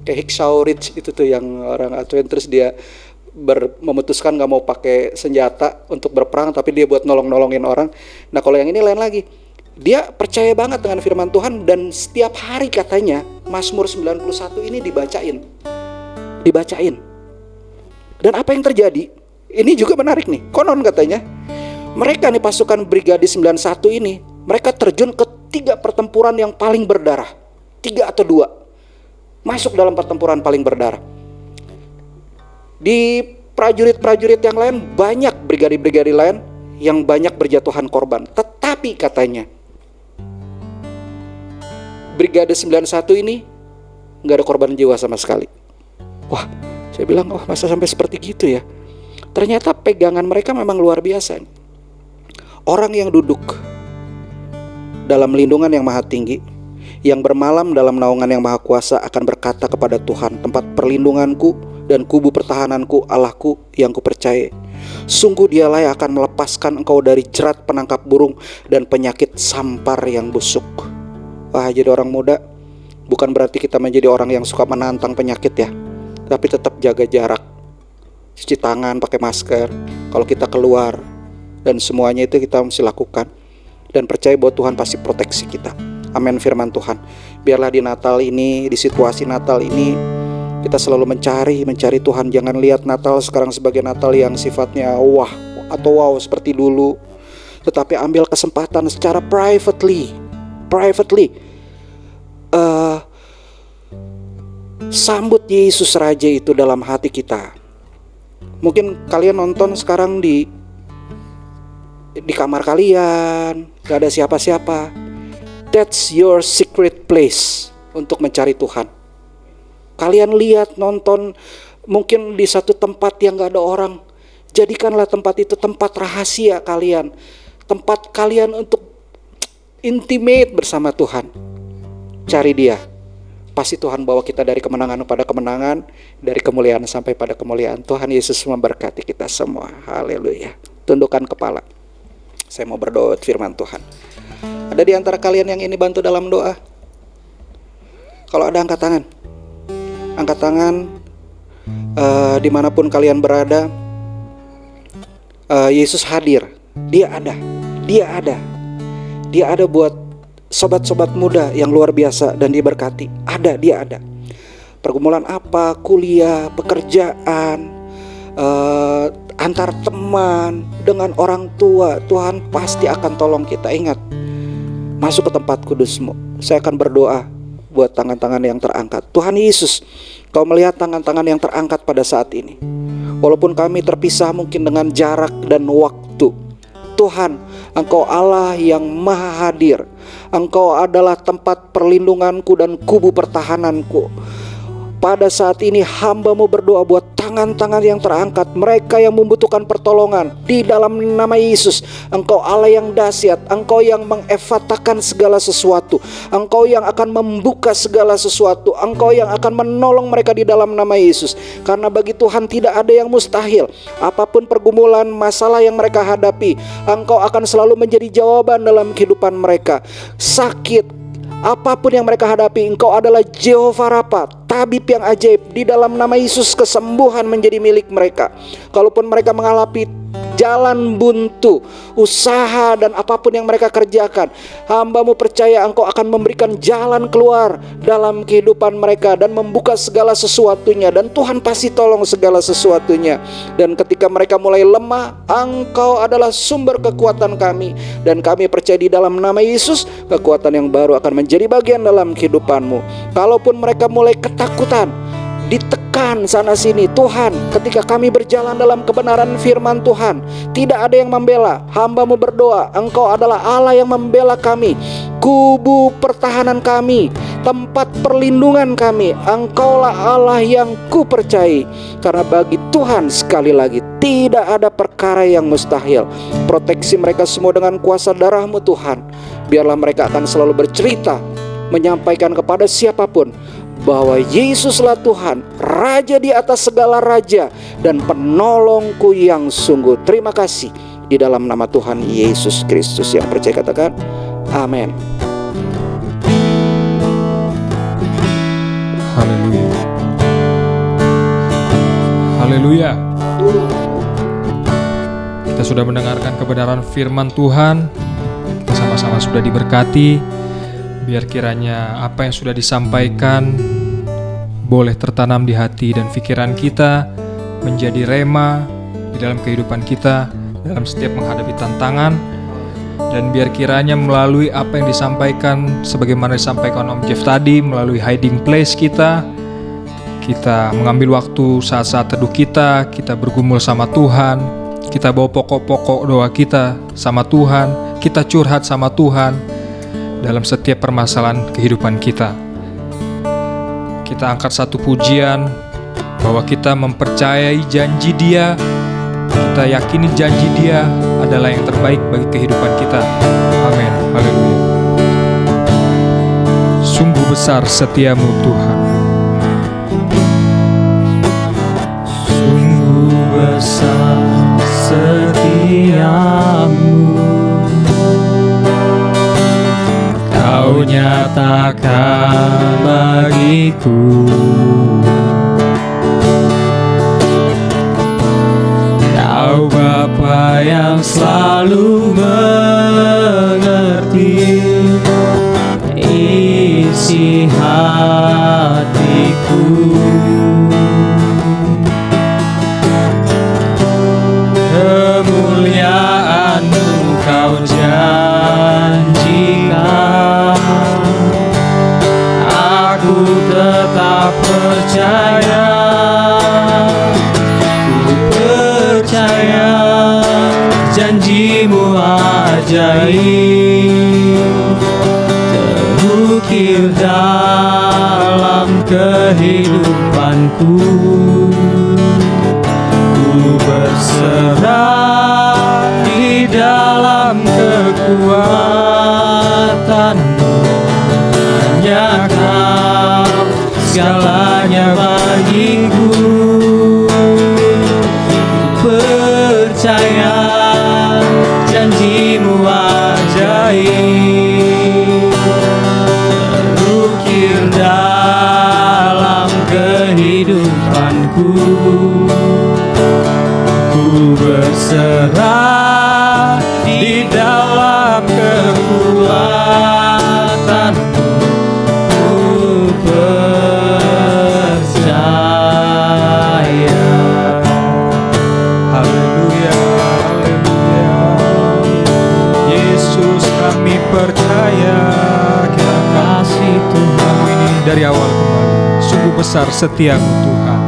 kayak Hacksaw Ridge itu tuh yang orang Adventist, dia memutuskan gak mau pakai senjata untuk berperang, tapi dia buat nolongin orang. Nah kalau yang ini lain lagi, dia percaya banget dengan firman Tuhan, dan setiap hari katanya Mazmur 91 ini dibacain. Dan apa yang terjadi? Ini juga menarik nih. Konon katanya mereka nih, pasukan Brigade 91 ini, mereka terjun ke 3 pertempuran yang paling berdarah. 3 atau 2 masuk dalam pertempuran paling berdarah. Di prajurit-prajurit yang lain, banyak brigade-brigade lain yang banyak berjatuhan korban. Tetapi katanya Brigade 91 ini gak ada korban jiwa sama sekali. Wah, saya bilang, oh masa sampai seperti gitu ya. Ternyata pegangan mereka memang luar biasa. Orang yang duduk dalam lindungan yang maha tinggi, yang bermalam dalam naungan yang maha kuasa akan berkata kepada Tuhan, tempat perlindunganku dan kubu pertahananku, Allahku yang kupercayai. Sungguh dialah yang akan melepaskan engkau dari jerat penangkap burung dan penyakit sampar yang busuk. Wah, jadi orang muda bukan berarti kita menjadi orang yang suka menantang penyakit ya, tapi tetap jaga jarak, cuci tangan, pakai masker kalau kita keluar, dan semuanya itu kita mesti lakukan, dan percaya bahwa Tuhan pasti proteksi kita. Amin firman Tuhan. Biarlah di Natal ini, di situasi Natal ini, kita selalu mencari Tuhan. Jangan lihat Natal sekarang sebagai Natal yang sifatnya wah atau wow seperti dulu, tetapi ambil kesempatan secara privately sambut Yesus Raja itu dalam hati kita. Mungkin kalian nonton sekarang di kamar kalian, gak ada siapa-siapa. That's your secret place untuk mencari Tuhan. Kalian lihat, nonton mungkin di satu tempat yang gak ada orang. Jadikanlah tempat itu tempat rahasia kalian, tempat kalian untuk intimate bersama Tuhan. Cari Dia. Pasti Tuhan bawa kita dari kemenangan pada kemenangan, dari kemuliaan sampai pada kemuliaan. Tuhan Yesus memberkati kita semua. Haleluya. Tundukkan kepala. Saya mau berdoa firman Tuhan. Ada di antara kalian yang ini bantu dalam doa? Kalau ada, angkat tangan. Angkat tangan. Dimanapun kalian berada, Yesus hadir. Dia ada. Dia ada buat sobat-sobat muda yang luar biasa, dan diberkati. Dia ada. Pergumulan apa, kuliah, pekerjaan, antar teman, dengan orang tua, Tuhan pasti akan tolong kita. Ingat, masuk ke tempat kudus-Mu. Saya akan berdoa buat tangan-tangan yang terangkat. Tuhan Yesus, Kau melihat tangan-tangan yang terangkat pada saat ini. Walaupun kami terpisah mungkin dengan jarak dan waktu, Tuhan, Engkau Allah yang maha hadir. Engkau adalah tempat perlindunganku dan kubu pertahananku. Pada saat ini hamba-Mu berdoa buat tangan-tangan yang terangkat, mereka yang membutuhkan pertolongan. Di dalam nama Yesus, Engkau Allah yang dahsyat, Engkau yang mengefatakan segala sesuatu, Engkau yang akan membuka segala sesuatu, Engkau yang akan menolong mereka di dalam nama Yesus. Karena bagi Tuhan tidak ada yang mustahil. Apapun pergumulan, masalah yang mereka hadapi, Engkau akan selalu menjadi jawaban dalam kehidupan mereka. Sakit, apapun yang mereka hadapi, Engkau adalah Jehovah Rafa, tabib yang ajaib. Di dalam nama Yesus, kesembuhan menjadi milik mereka. Kalaupun mereka mengalami jalan buntu, usaha dan apapun yang mereka kerjakan, hamba-Mu percaya Engkau akan memberikan jalan keluar dalam kehidupan mereka dan membuka segala sesuatunya, dan Tuhan pasti tolong segala sesuatunya. Dan ketika mereka mulai lemah, Engkau adalah sumber kekuatan kami, dan kami percaya di dalam nama Yesus kekuatan yang baru akan menjadi bagian dalam kehidupan-Mu. Kalaupun mereka mulai ketakutan, ditekan sana sini, Tuhan, ketika kami berjalan dalam kebenaran firman Tuhan, tidak ada yang membela. Hamba-Mu berdoa, Engkau adalah Allah yang membela kami, kubu pertahanan kami, tempat perlindungan kami. Engkaulah Allah yang kupercayai. Karena bagi Tuhan, sekali lagi, tidak ada perkara yang mustahil. Proteksi mereka semua dengan kuasa darah-Mu Tuhan. Biarlah mereka akan selalu bercerita, menyampaikan kepada siapapun bahwa Yesuslah Tuhan, Raja di atas segala raja, dan penolongku yang sungguh. Terima kasih. Di dalam nama Tuhan Yesus Kristus, yang percaya katakan amin. Haleluya. Haleluya. Kita sudah mendengarkan kebenaran firman Tuhan. Kita sama-sama sudah diberkati. Biar kiranya apa yang sudah disampaikan boleh tertanam di hati dan pikiran kita, menjadi rema di dalam kehidupan kita dalam setiap menghadapi tantangan. Dan biar kiranya melalui apa yang disampaikan, sebagaimana disampaikan Om Jeff tadi, melalui hiding place kita mengambil waktu saat-saat teduh kita bergumul sama Tuhan, kita bawa pokok-pokok doa kita sama Tuhan, kita curhat sama Tuhan dalam setiap permasalahan kehidupan kita. Kita angkat satu pujian bahwa kita mempercayai janji Dia, kita yakini janji Dia adalah yang terbaik bagi kehidupan kita. Amin. Haleluya. Sungguh besar setiamu Tuhan. Sungguh besar setiamu, Kau nyatakan bagiku. Kau Bapa yang selalu mengerti isi hatiku. Kemuliaan-Mu Kau janjikan, aku tetap percaya. Ku percaya janji-Mu ajaib, terukir dalam kehidupanku. Ku berserah di dalam kekuatan-Mu, hanya Kau segalanya bagiku. Ku percaya janji-Mu ajaib, terukir dalam kehidupanku. Ku berserah di dalam kekuatan-Mu. Ku percaya. Haleluya. Haleluya. Yesus, kami percaya. Kita Kasih Tuhan, ini dari awal kembali. Sungguh besar setiamu Tuhan.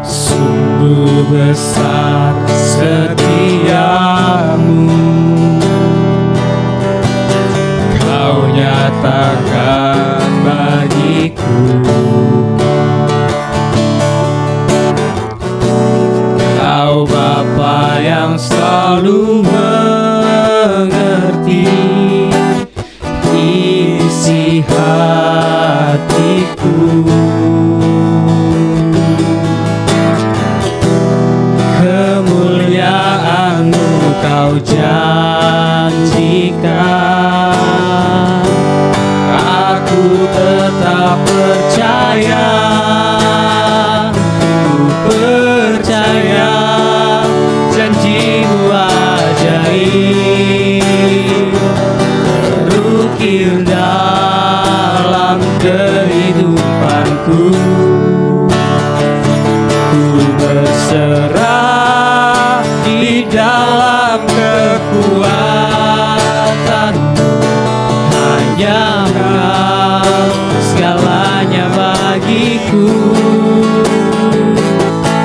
sungguh besar setiamu, Kau nyatakan bagiku. Kau Bapa yang selalu mengerti isi hatiku. Kemuliaan-Mu Kau janjikan, terukir dalam kehidupanku. Ku berserah di dalam kekuatan-Mu. Hanya Engkau segalanya bagiku.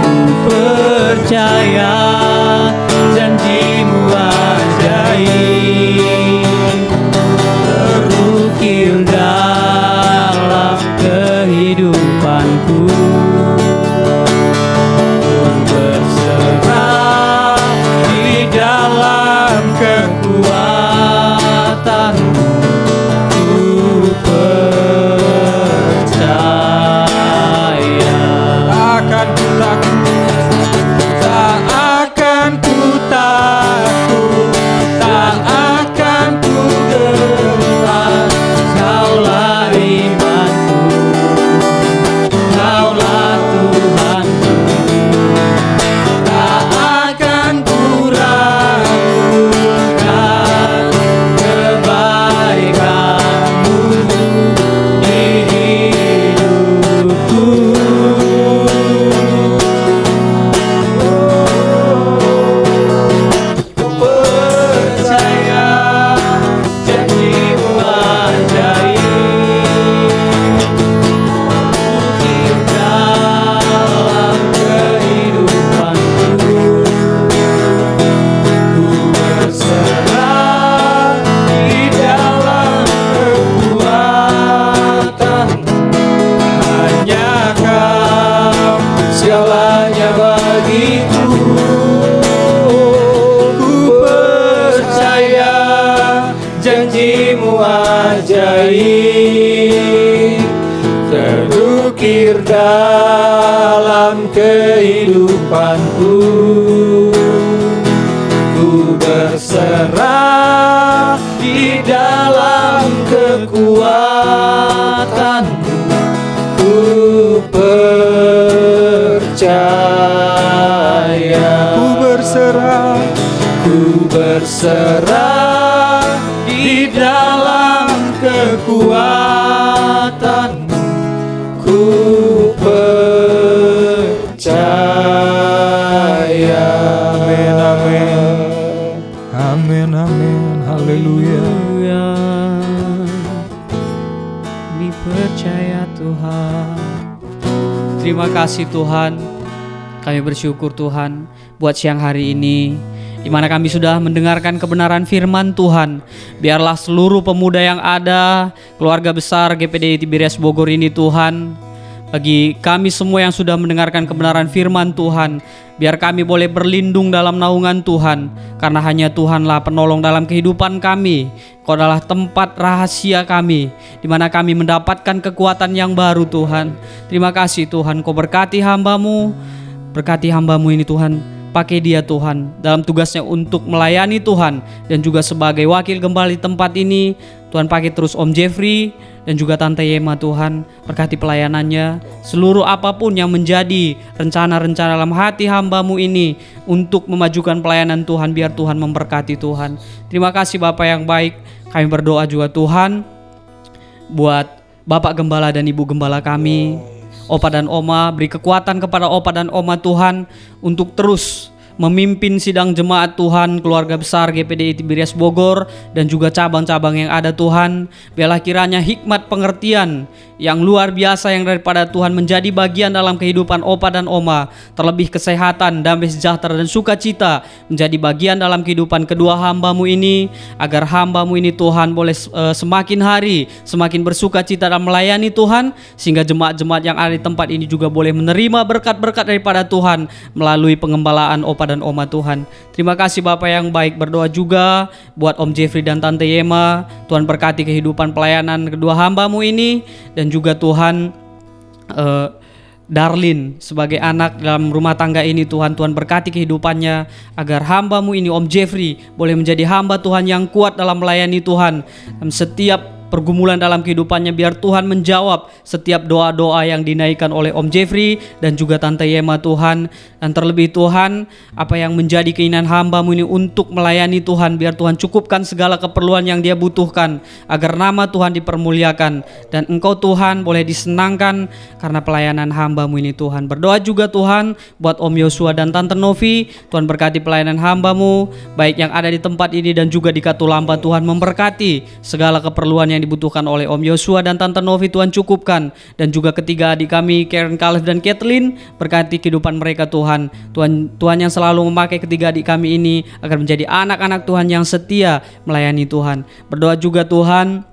Ku percaya janji-Mu ajaib, terukir dalam kehidupanku. Ku berserah di dalam kekuatan-Mu. Ku percaya. Akan ku takut, Tak akan ku takut, tak akan ku gentar. Kaulah imanku, Kaulah Tuhanku. Tak akan ku ragukan kebaikan-Mu di hidupku. Percaya janji-Mu ajaib, terukir dalam kehidupanku. Ku berserah di dalam kekuatan-Mu. Hanya Kau segalanya bagiku. Ku percaya janji-Mu ajaib, terukir dalam kehidupanku. Ku berserah di dalam kekuatan-Mu. Ku percaya. ku berserah. Ku berserah di dalam kekuatan-Mu. Ku percaya. Amin, amin. Amin, amin. Haleluya. Dipercaya Tuhan. Terima kasih Tuhan. Kami bersyukur Tuhan buat siang hari ini, di mana kami sudah mendengarkan kebenaran firman Tuhan. Biarlah seluruh pemuda yang ada, keluarga besar GPD Tiberias Bogor ini Tuhan, bagi kami semua yang sudah mendengarkan kebenaran firman Tuhan, biar kami boleh berlindung dalam naungan Tuhan, karena hanya Tuhanlah penolong dalam kehidupan kami. Kau adalah tempat rahasia kami, di mana kami mendapatkan kekuatan yang baru Tuhan. Terima kasih Tuhan, Kau berkati hamba-Mu, berkati hamba-Mu ini Tuhan. Pakai dia Tuhan dalam tugasnya untuk melayani Tuhan, dan juga sebagai wakil gembala di tempat ini. Tuhan pakai terus Om Jeffrey dan juga Tante Yema Tuhan. Berkati pelayanannya, seluruh apapun yang menjadi rencana-rencana dalam hati hamba-Mu ini untuk memajukan pelayanan Tuhan, biar Tuhan memberkati Tuhan. Terima kasih Bapa yang baik. Kami berdoa juga Tuhan buat Bapak Gembala dan Ibu Gembala kami, Opa dan Oma. Beri kekuatan kepada Opa dan Oma Tuhan untuk terus memimpin sidang jemaat Tuhan, keluarga besar GPD Tiberias Bogor dan juga cabang-cabang yang ada Tuhan. Biarlah kiranya hikmat pengertian yang luar biasa yang daripada Tuhan menjadi bagian dalam kehidupan Opa dan Oma. Terlebih kesehatan, damai sejahtera dan sukacita menjadi bagian dalam kehidupan kedua hamba-Mu ini, agar hamba-Mu ini Tuhan boleh semakin hari semakin bersukacita dalam melayani Tuhan, sehingga jemaat-jemaat yang ada di tempat ini juga boleh menerima berkat-berkat daripada Tuhan melalui pengembalaan Opa dan Oma Tuhan. Terima kasih Bapak yang baik. Berdoa juga buat Om Jeffrey dan Tante Yema. Tuhan berkati kehidupan pelayanan kedua hamba-Mu ini, dan juga Tuhan Darlin sebagai anak dalam rumah tangga ini Tuhan. Tuhan berkati kehidupannya, agar hamba-Mu ini Om Jeffrey boleh menjadi hamba Tuhan yang kuat dalam melayani Tuhan. Dalam setiap pergumulan dalam kehidupannya. Biar Tuhan menjawab setiap doa-doa yang dinaikkan oleh Om Jeffrey dan juga Tante Yema Tuhan. Dan terlebih Tuhan, apa yang menjadi keinginan hamba-Mu ini untuk melayani Tuhan, biar Tuhan cukupkan segala keperluan yang dia butuhkan, agar nama Tuhan dipermuliakan dan Engkau Tuhan boleh disenangkan karena pelayanan hamba-Mu ini Tuhan. Berdoa juga Tuhan buat Om Yosua dan Tante Novi. Tuhan berkati pelayanan hamba-Mu, baik yang ada di tempat ini dan juga di Katulampa. Tuhan memberkati segala keperluan yang dibutuhkan oleh Om Yosua dan Tante Novi, Tuhan cukupkan. Dan juga ketiga adik kami, Karen, Caleb dan Kathleen, berkati kehidupan mereka Tuhan. Tuhan yang selalu memakai ketiga adik kami ini agar menjadi anak-anak Tuhan yang setia melayani Tuhan. Berdoa juga Tuhan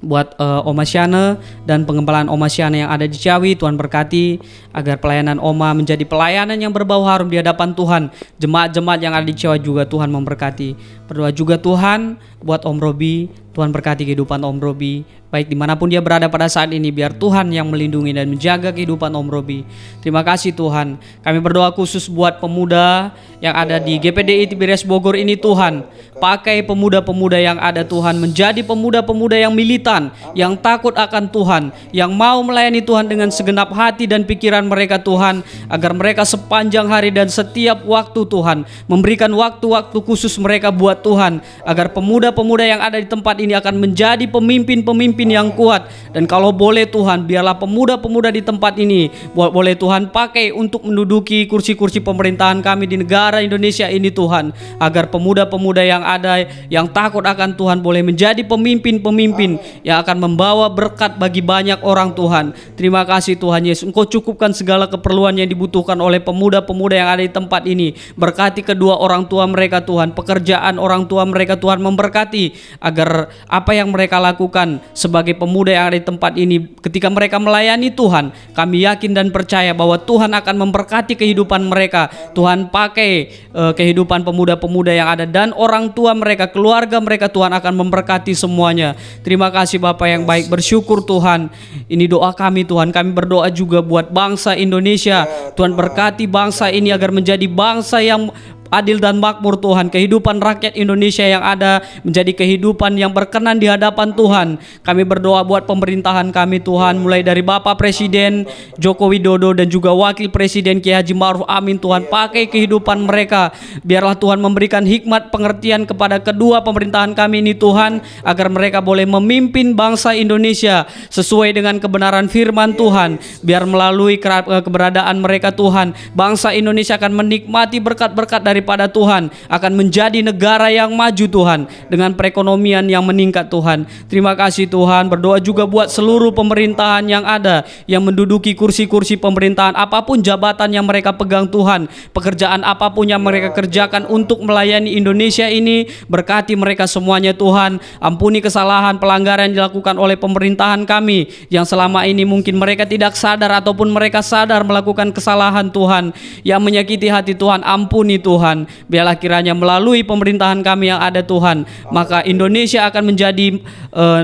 buat Oma Syane dan pengembalaan Oma Syane yang ada di Ciawi. Tuhan berkati agar pelayanan Oma menjadi pelayanan yang berbau harum di hadapan Tuhan. Jemaat-jemaat yang ada di Ciawi juga Tuhan memberkati. Berdoa juga Tuhan buat Om Robi. Tuhan berkati kehidupan Om Robi, baik dimanapun dia berada pada saat ini. Biar Tuhan yang melindungi dan menjaga kehidupan Om Robi. Terima kasih Tuhan. Kami berdoa khusus buat pemuda yang ada di GPDI Tiberias Bogor ini Tuhan. Pakai pemuda-pemuda yang ada Tuhan, menjadi pemuda-pemuda yang militan, yang takut akan Tuhan, yang mau melayani Tuhan dengan segenap hati dan pikiran mereka Tuhan. Agar mereka sepanjang hari dan setiap waktu Tuhan memberikan waktu-waktu khusus mereka buat Tuhan. Agar pemuda-pemuda yang ada di tempat ini akan menjadi pemimpin-pemimpin yang kuat. Dan kalau boleh Tuhan, biarlah pemuda-pemuda di tempat ini boleh Tuhan pakai untuk menduduki kursi-kursi pemerintahan kami di negara Indonesia ini Tuhan. Agar pemuda-pemuda yang ada yang takut akan Tuhan boleh menjadi pemimpin-pemimpin yang akan membawa berkat bagi banyak orang Tuhan. Terima kasih Tuhan Yesus, Engkau cukupkan segala keperluan yang dibutuhkan oleh pemuda-pemuda yang ada di tempat ini. Berkati kedua orang tua mereka Tuhan, pekerjaan orang tua mereka Tuhan, memberkati agar apa yang mereka lakukan sebagai pemuda yang ada di tempat ini, ketika mereka melayani Tuhan, kami yakin dan percaya bahwa Tuhan akan memberkati kehidupan mereka. Tuhan pakai kehidupan pemuda-pemuda yang ada dan orang tua mereka, keluarga mereka Tuhan akan memberkati semuanya. Terima kasih Bapa yang baik, bersyukur Tuhan. Ini doa kami Tuhan. Kami berdoa juga buat bangsa Indonesia. Tuhan berkati bangsa ini agar menjadi bangsa yang adil dan makmur Tuhan. Kehidupan rakyat Indonesia yang ada menjadi kehidupan yang berkenan di hadapan Tuhan. Kami berdoa buat pemerintahan kami Tuhan, mulai dari Bapak Presiden Joko Widodo dan juga Wakil Presiden Kiai Haji Ma'ruf Amin Tuhan. Pakai kehidupan mereka, biarlah Tuhan memberikan hikmat pengertian kepada kedua pemerintahan kami ini Tuhan, agar mereka boleh memimpin bangsa Indonesia sesuai dengan kebenaran firman Tuhan. Biar melalui keberadaan mereka Tuhan, bangsa Indonesia akan menikmati berkat-berkat daripada Tuhan, akan menjadi negara yang maju Tuhan, dengan perekonomian yang meningkat Tuhan. Terima kasih Tuhan. Berdoa juga buat seluruh pemerintahan yang ada, yang menduduki kursi-kursi pemerintahan, apapun jabatan yang mereka pegang Tuhan, pekerjaan apapun yang mereka kerjakan untuk melayani Indonesia ini, berkati mereka semuanya Tuhan. Ampuni kesalahan pelanggaran yang dilakukan oleh pemerintahan kami, yang selama ini mungkin mereka tidak sadar ataupun mereka sadar melakukan kesalahan Tuhan, yang menyakiti hati Tuhan. Ampuni Tuhan. Biarlah kiranya melalui pemerintahan kami yang ada Tuhan, maka Indonesia akan menjadi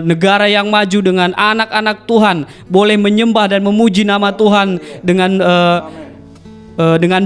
negara yang maju, dengan anak-anak Tuhan boleh menyembah dan memuji nama Tuhan dengan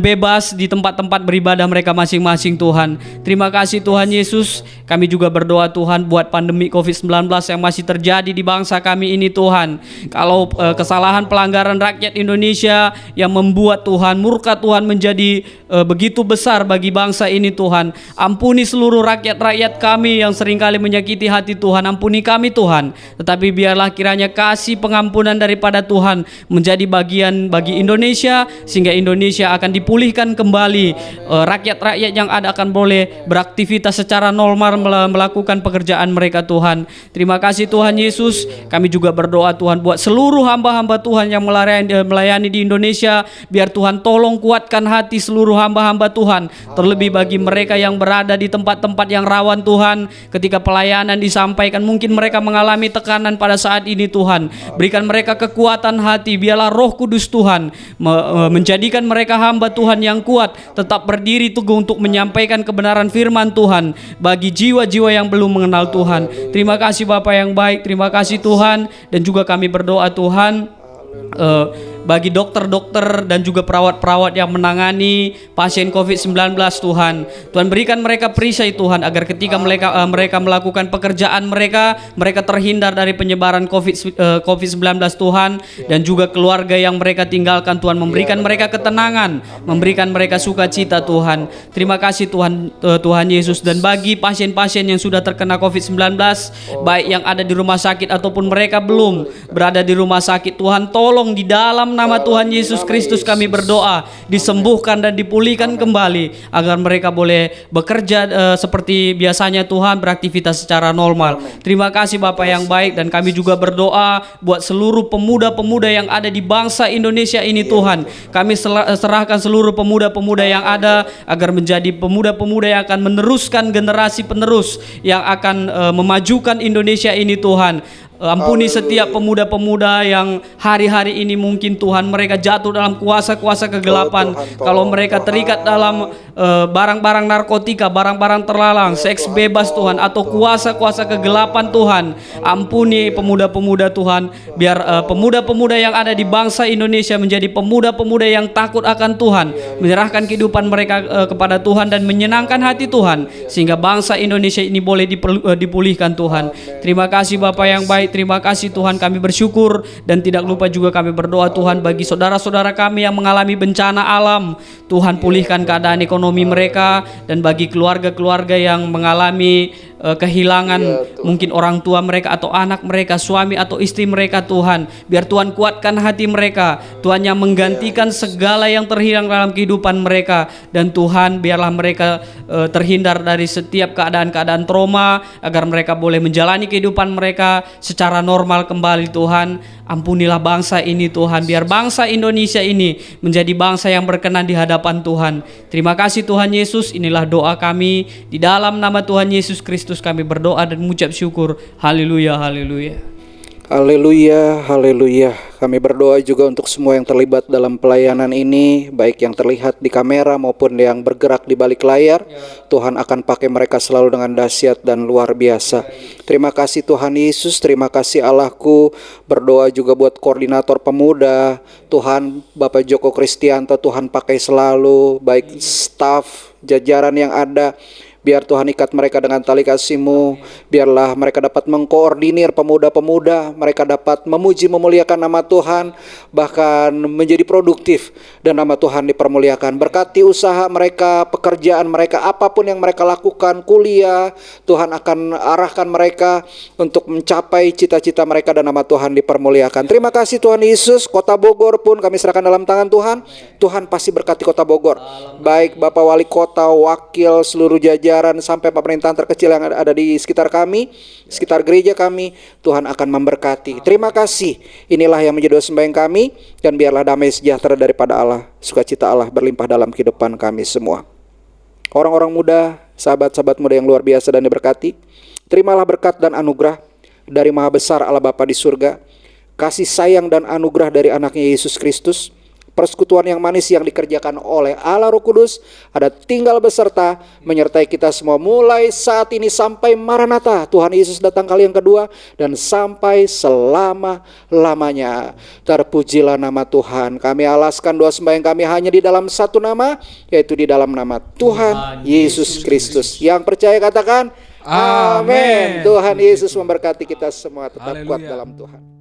bebas di tempat-tempat beribadah mereka masing-masing Tuhan. Terima kasih Tuhan Yesus. Kami juga berdoa Tuhan buat pandemi COVID-19 yang masih terjadi di bangsa kami ini Tuhan. Kalau kesalahan pelanggaran rakyat Indonesia yang membuat Tuhan murka Tuhan menjadi begitu besar bagi bangsa ini Tuhan, ampuni seluruh rakyat-rakyat kami yang seringkali menyakiti hati Tuhan. Ampuni kami Tuhan, tetapi biarlah kiranya kasih pengampunan daripada Tuhan menjadi bagian bagi Indonesia, sehingga Indonesia akan dipulihkan kembali. Rakyat-rakyat yang ada akan boleh beraktivitas secara normal, melakukan pekerjaan mereka Tuhan. Terima kasih Tuhan Yesus. Kami juga berdoa Tuhan buat seluruh hamba-hamba Tuhan yang melayani di Indonesia. Biar Tuhan tolong kuatkan hati seluruh hamba-hamba Tuhan, terlebih bagi mereka yang berada di tempat-tempat yang rawan Tuhan. Ketika pelayanan disampaikan, mungkin mereka mengalami tekanan pada saat ini Tuhan. Berikan mereka kekuatan hati. Biarlah Roh Kudus Tuhan menjadikan mereka hamba Tuhan yang kuat, tetap berdiri teguh untuk menyampaikan kebenaran firman Tuhan bagi jiwa-jiwa yang belum mengenal Tuhan. Terima kasih Bapa yang baik, terima kasih Tuhan. Dan juga kami berdoa Tuhan, bagi dokter-dokter dan juga perawat-perawat yang menangani pasien COVID-19 Tuhan. Tuhan berikan mereka perisai Tuhan, agar ketika mereka melakukan pekerjaan mereka terhindar dari penyebaran COVID-19 Tuhan, dan juga keluarga yang mereka tinggalkan Tuhan, memberikan mereka ketenangan, memberikan mereka sukacita Tuhan. Terima kasih Tuhan Yesus. Dan bagi pasien-pasien yang sudah terkena COVID-19, baik yang ada di rumah sakit ataupun mereka belum berada di rumah sakit, Tuhan tolong di dalam nama Tuhan Yesus Kristus kami berdoa, disembuhkan dan dipulihkan kembali, agar mereka boleh bekerja seperti biasanya Tuhan, beraktivitas secara normal. Terima kasih Bapak yang baik, dan kami juga berdoa buat seluruh pemuda-pemuda yang ada di bangsa Indonesia ini Tuhan. Kami serahkan seluruh pemuda-pemuda yang ada agar menjadi pemuda-pemuda yang akan meneruskan generasi penerus yang akan memajukan Indonesia ini Tuhan. Ampuni setiap pemuda-pemuda yang hari-hari ini mungkin Tuhan mereka jatuh dalam kuasa-kuasa kegelapan. Kalau mereka terikat dalam barang-barang narkotika, barang-barang terlarang, seks bebas Tuhan, atau kuasa-kuasa kegelapan Tuhan. Ampuni pemuda-pemuda Tuhan, biar pemuda-pemuda yang ada di bangsa Indonesia menjadi pemuda-pemuda yang takut akan Tuhan, menyerahkan kehidupan mereka kepada Tuhan dan menyenangkan hati Tuhan, sehingga bangsa Indonesia ini boleh dipulihkan Tuhan. Terima kasih Bapak yang baik. Terima kasih Tuhan, kami bersyukur, dan tidak lupa juga kami berdoa Tuhan bagi saudara-saudara kami yang mengalami bencana alam. Tuhan pulihkan keadaan ekonomi mereka, dan bagi keluarga-keluarga yang mengalami kehilangan mungkin orang tua mereka atau anak mereka, suami atau istri mereka Tuhan, biar Tuhan kuatkan hati mereka. Tuhan yang menggantikan segala yang terhilang dalam kehidupan mereka, dan Tuhan biarlah mereka terhindar dari setiap keadaan-keadaan trauma, agar mereka boleh menjalani kehidupan mereka secara normal kembali Tuhan. Ampunilah bangsa ini Tuhan, biar bangsa Indonesia ini menjadi bangsa yang berkenan di hadapan Tuhan. Terima kasih Tuhan Yesus, inilah doa kami, di dalam nama Tuhan Yesus Kristus kami berdoa dan mengucap syukur. Haleluya, haleluya. Haleluya, haleluya. Kami berdoa juga untuk semua yang terlibat dalam pelayanan ini, baik yang terlihat di kamera maupun yang bergerak di balik layar. Tuhan akan pakai mereka selalu dengan dahsyat dan luar biasa. Terima kasih Tuhan Yesus, terima kasih Allahku. Berdoa juga buat koordinator pemuda, Tuhan Bapak Joko Kristianto, Tuhan pakai selalu, baik staf, jajaran yang ada. Biar Tuhan ikat mereka dengan tali kasih-Mu. Biarlah mereka dapat mengkoordinir pemuda-pemuda, mereka dapat memuji memuliakan nama Tuhan, bahkan menjadi produktif dan nama Tuhan dipermuliakan. Berkati usaha mereka, pekerjaan mereka, apapun yang mereka lakukan, kuliah, Tuhan akan arahkan mereka untuk mencapai cita-cita mereka dan nama Tuhan dipermuliakan. Terima kasih Tuhan Yesus. Kota Bogor pun kami serahkan dalam tangan Tuhan. Tuhan pasti berkati Kota Bogor, baik Bapak Wali Kota, wakil, seluruh jajaran, sampai pemerintahan terkecil yang ada di sekitar kami, sekitar gereja kami. Tuhan akan memberkati. Terima kasih. Inilah yang menjadi doa sembahyang kami, dan biarlah damai sejahtera daripada Allah, sukacita Allah berlimpah dalam kehidupan kami semua. Orang-orang muda, sahabat-sahabat muda yang luar biasa dan diberkati, terimalah berkat dan anugerah dari Maha Besar Allah Bapa di surga, kasih sayang dan anugerah dari anaknya Yesus Kristus, persekutuan yang manis yang dikerjakan oleh Allah Roh Kudus ada tinggal beserta menyertai kita semua mulai saat ini sampai Maranatha, Tuhan Yesus datang kali yang kedua, dan sampai selama-lamanya. Terpujilah nama Tuhan. Kami alaskan doa sembahyang kami hanya di dalam satu nama, yaitu di dalam nama Tuhan Yesus Kristus. Yang percaya katakan amin. Tuhan Yesus memberkati kita semua. Tetap kuat dalam Tuhan.